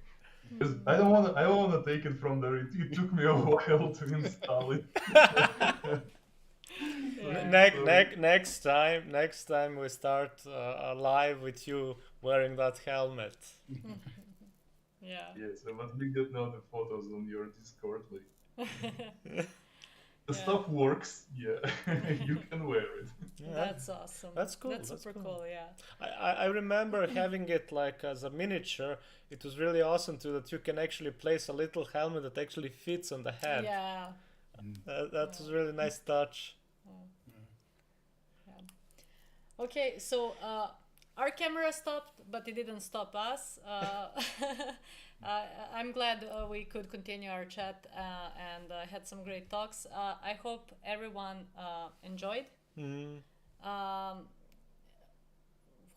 Because I don't wanna take it from there. It took me a while to install it. Yeah. Next time we start a live with you wearing that helmet. Yeah. Yes, but we get now the photos on your Discord. Like the Yeah. stuff works. Yeah, you can wear it. Yeah. That's awesome. That's cool, That's that's super cool. cool. Yeah. I remember having it like as a miniature. It was really awesome too that you can actually place a little helmet that actually fits on the head. Yeah. That was really nice touch. Okay, so our camera stopped, but it didn't stop us. I'm glad we could continue our chat and had some great talks. I hope everyone enjoyed.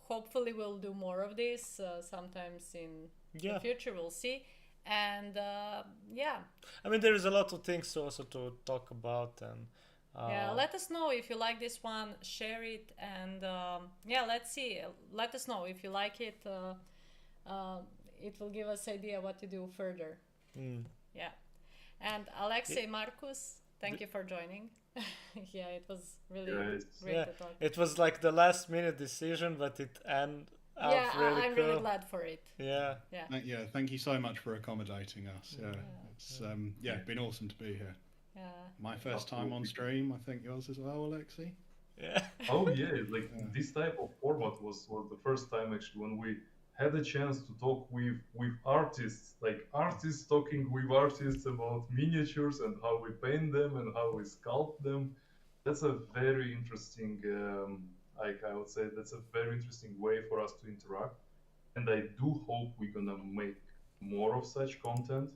Hopefully, we'll do more of this sometimes in Yeah. the future. We'll see. And yeah, I mean, there is a lot of things also to talk about, and yeah, let us know if you like this one, share it, and yeah, let's see. Let us know if you like it. It will give us idea what to do further. Yeah. And Alexei, Marcus, thank you for joining. Yeah, it was really Yes. great yeah, to talk. it was like the last minute decision, but it ended up Yeah, really I'm cool. really glad for it. Yeah. Yeah. Thank you so much for accommodating us. Yeah, it's been awesome to be here. Yeah. My first time on stream, I think yours as well, Yeah. Oh yeah, like this type of format was the first time actually when we had a chance to talk with artists, like artists talking with artists about miniatures and how we paint them and how we sculpt them. That's a very interesting, like I would say, that's a very interesting way for us to interact. And I do hope we're gonna make more of such content,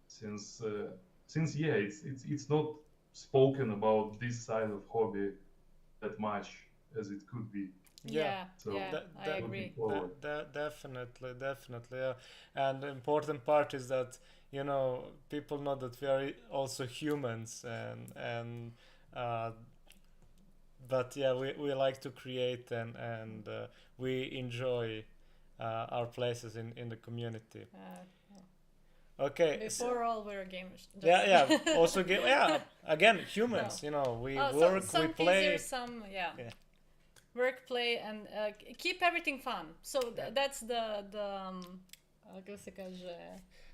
since yeah, it's not spoken about this side of hobby that much as it could be. Yeah, So yeah, I looking agree. forward. Definitely, yeah. And the important part is that, you know, people know that we are also humans, and but yeah, we like to create, and we enjoy our places in the community. Okay. Before all, we're gamers. Yeah. Also, again, humans. No. You know, we Oh, work, some we play. easier, some work, play, and keep everything fun. So that's the kako se kaže?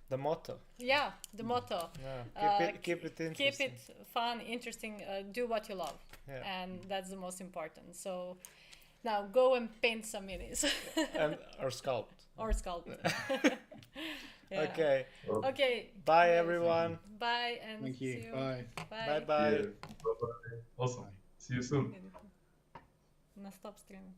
The motto. Yeah, the motto. Yeah. Keep it interesting. Keep it fun, interesting. Do what you love, Yeah. and that's the most important. So now go and paint some minis or sculpt. or sculpt. Yeah. Okay. Okay. Bye, everyone. Bye, and Thank you. see you. Bye. Bye. Yeah. Bye-bye. Awesome. See you soon. На стоп стриме.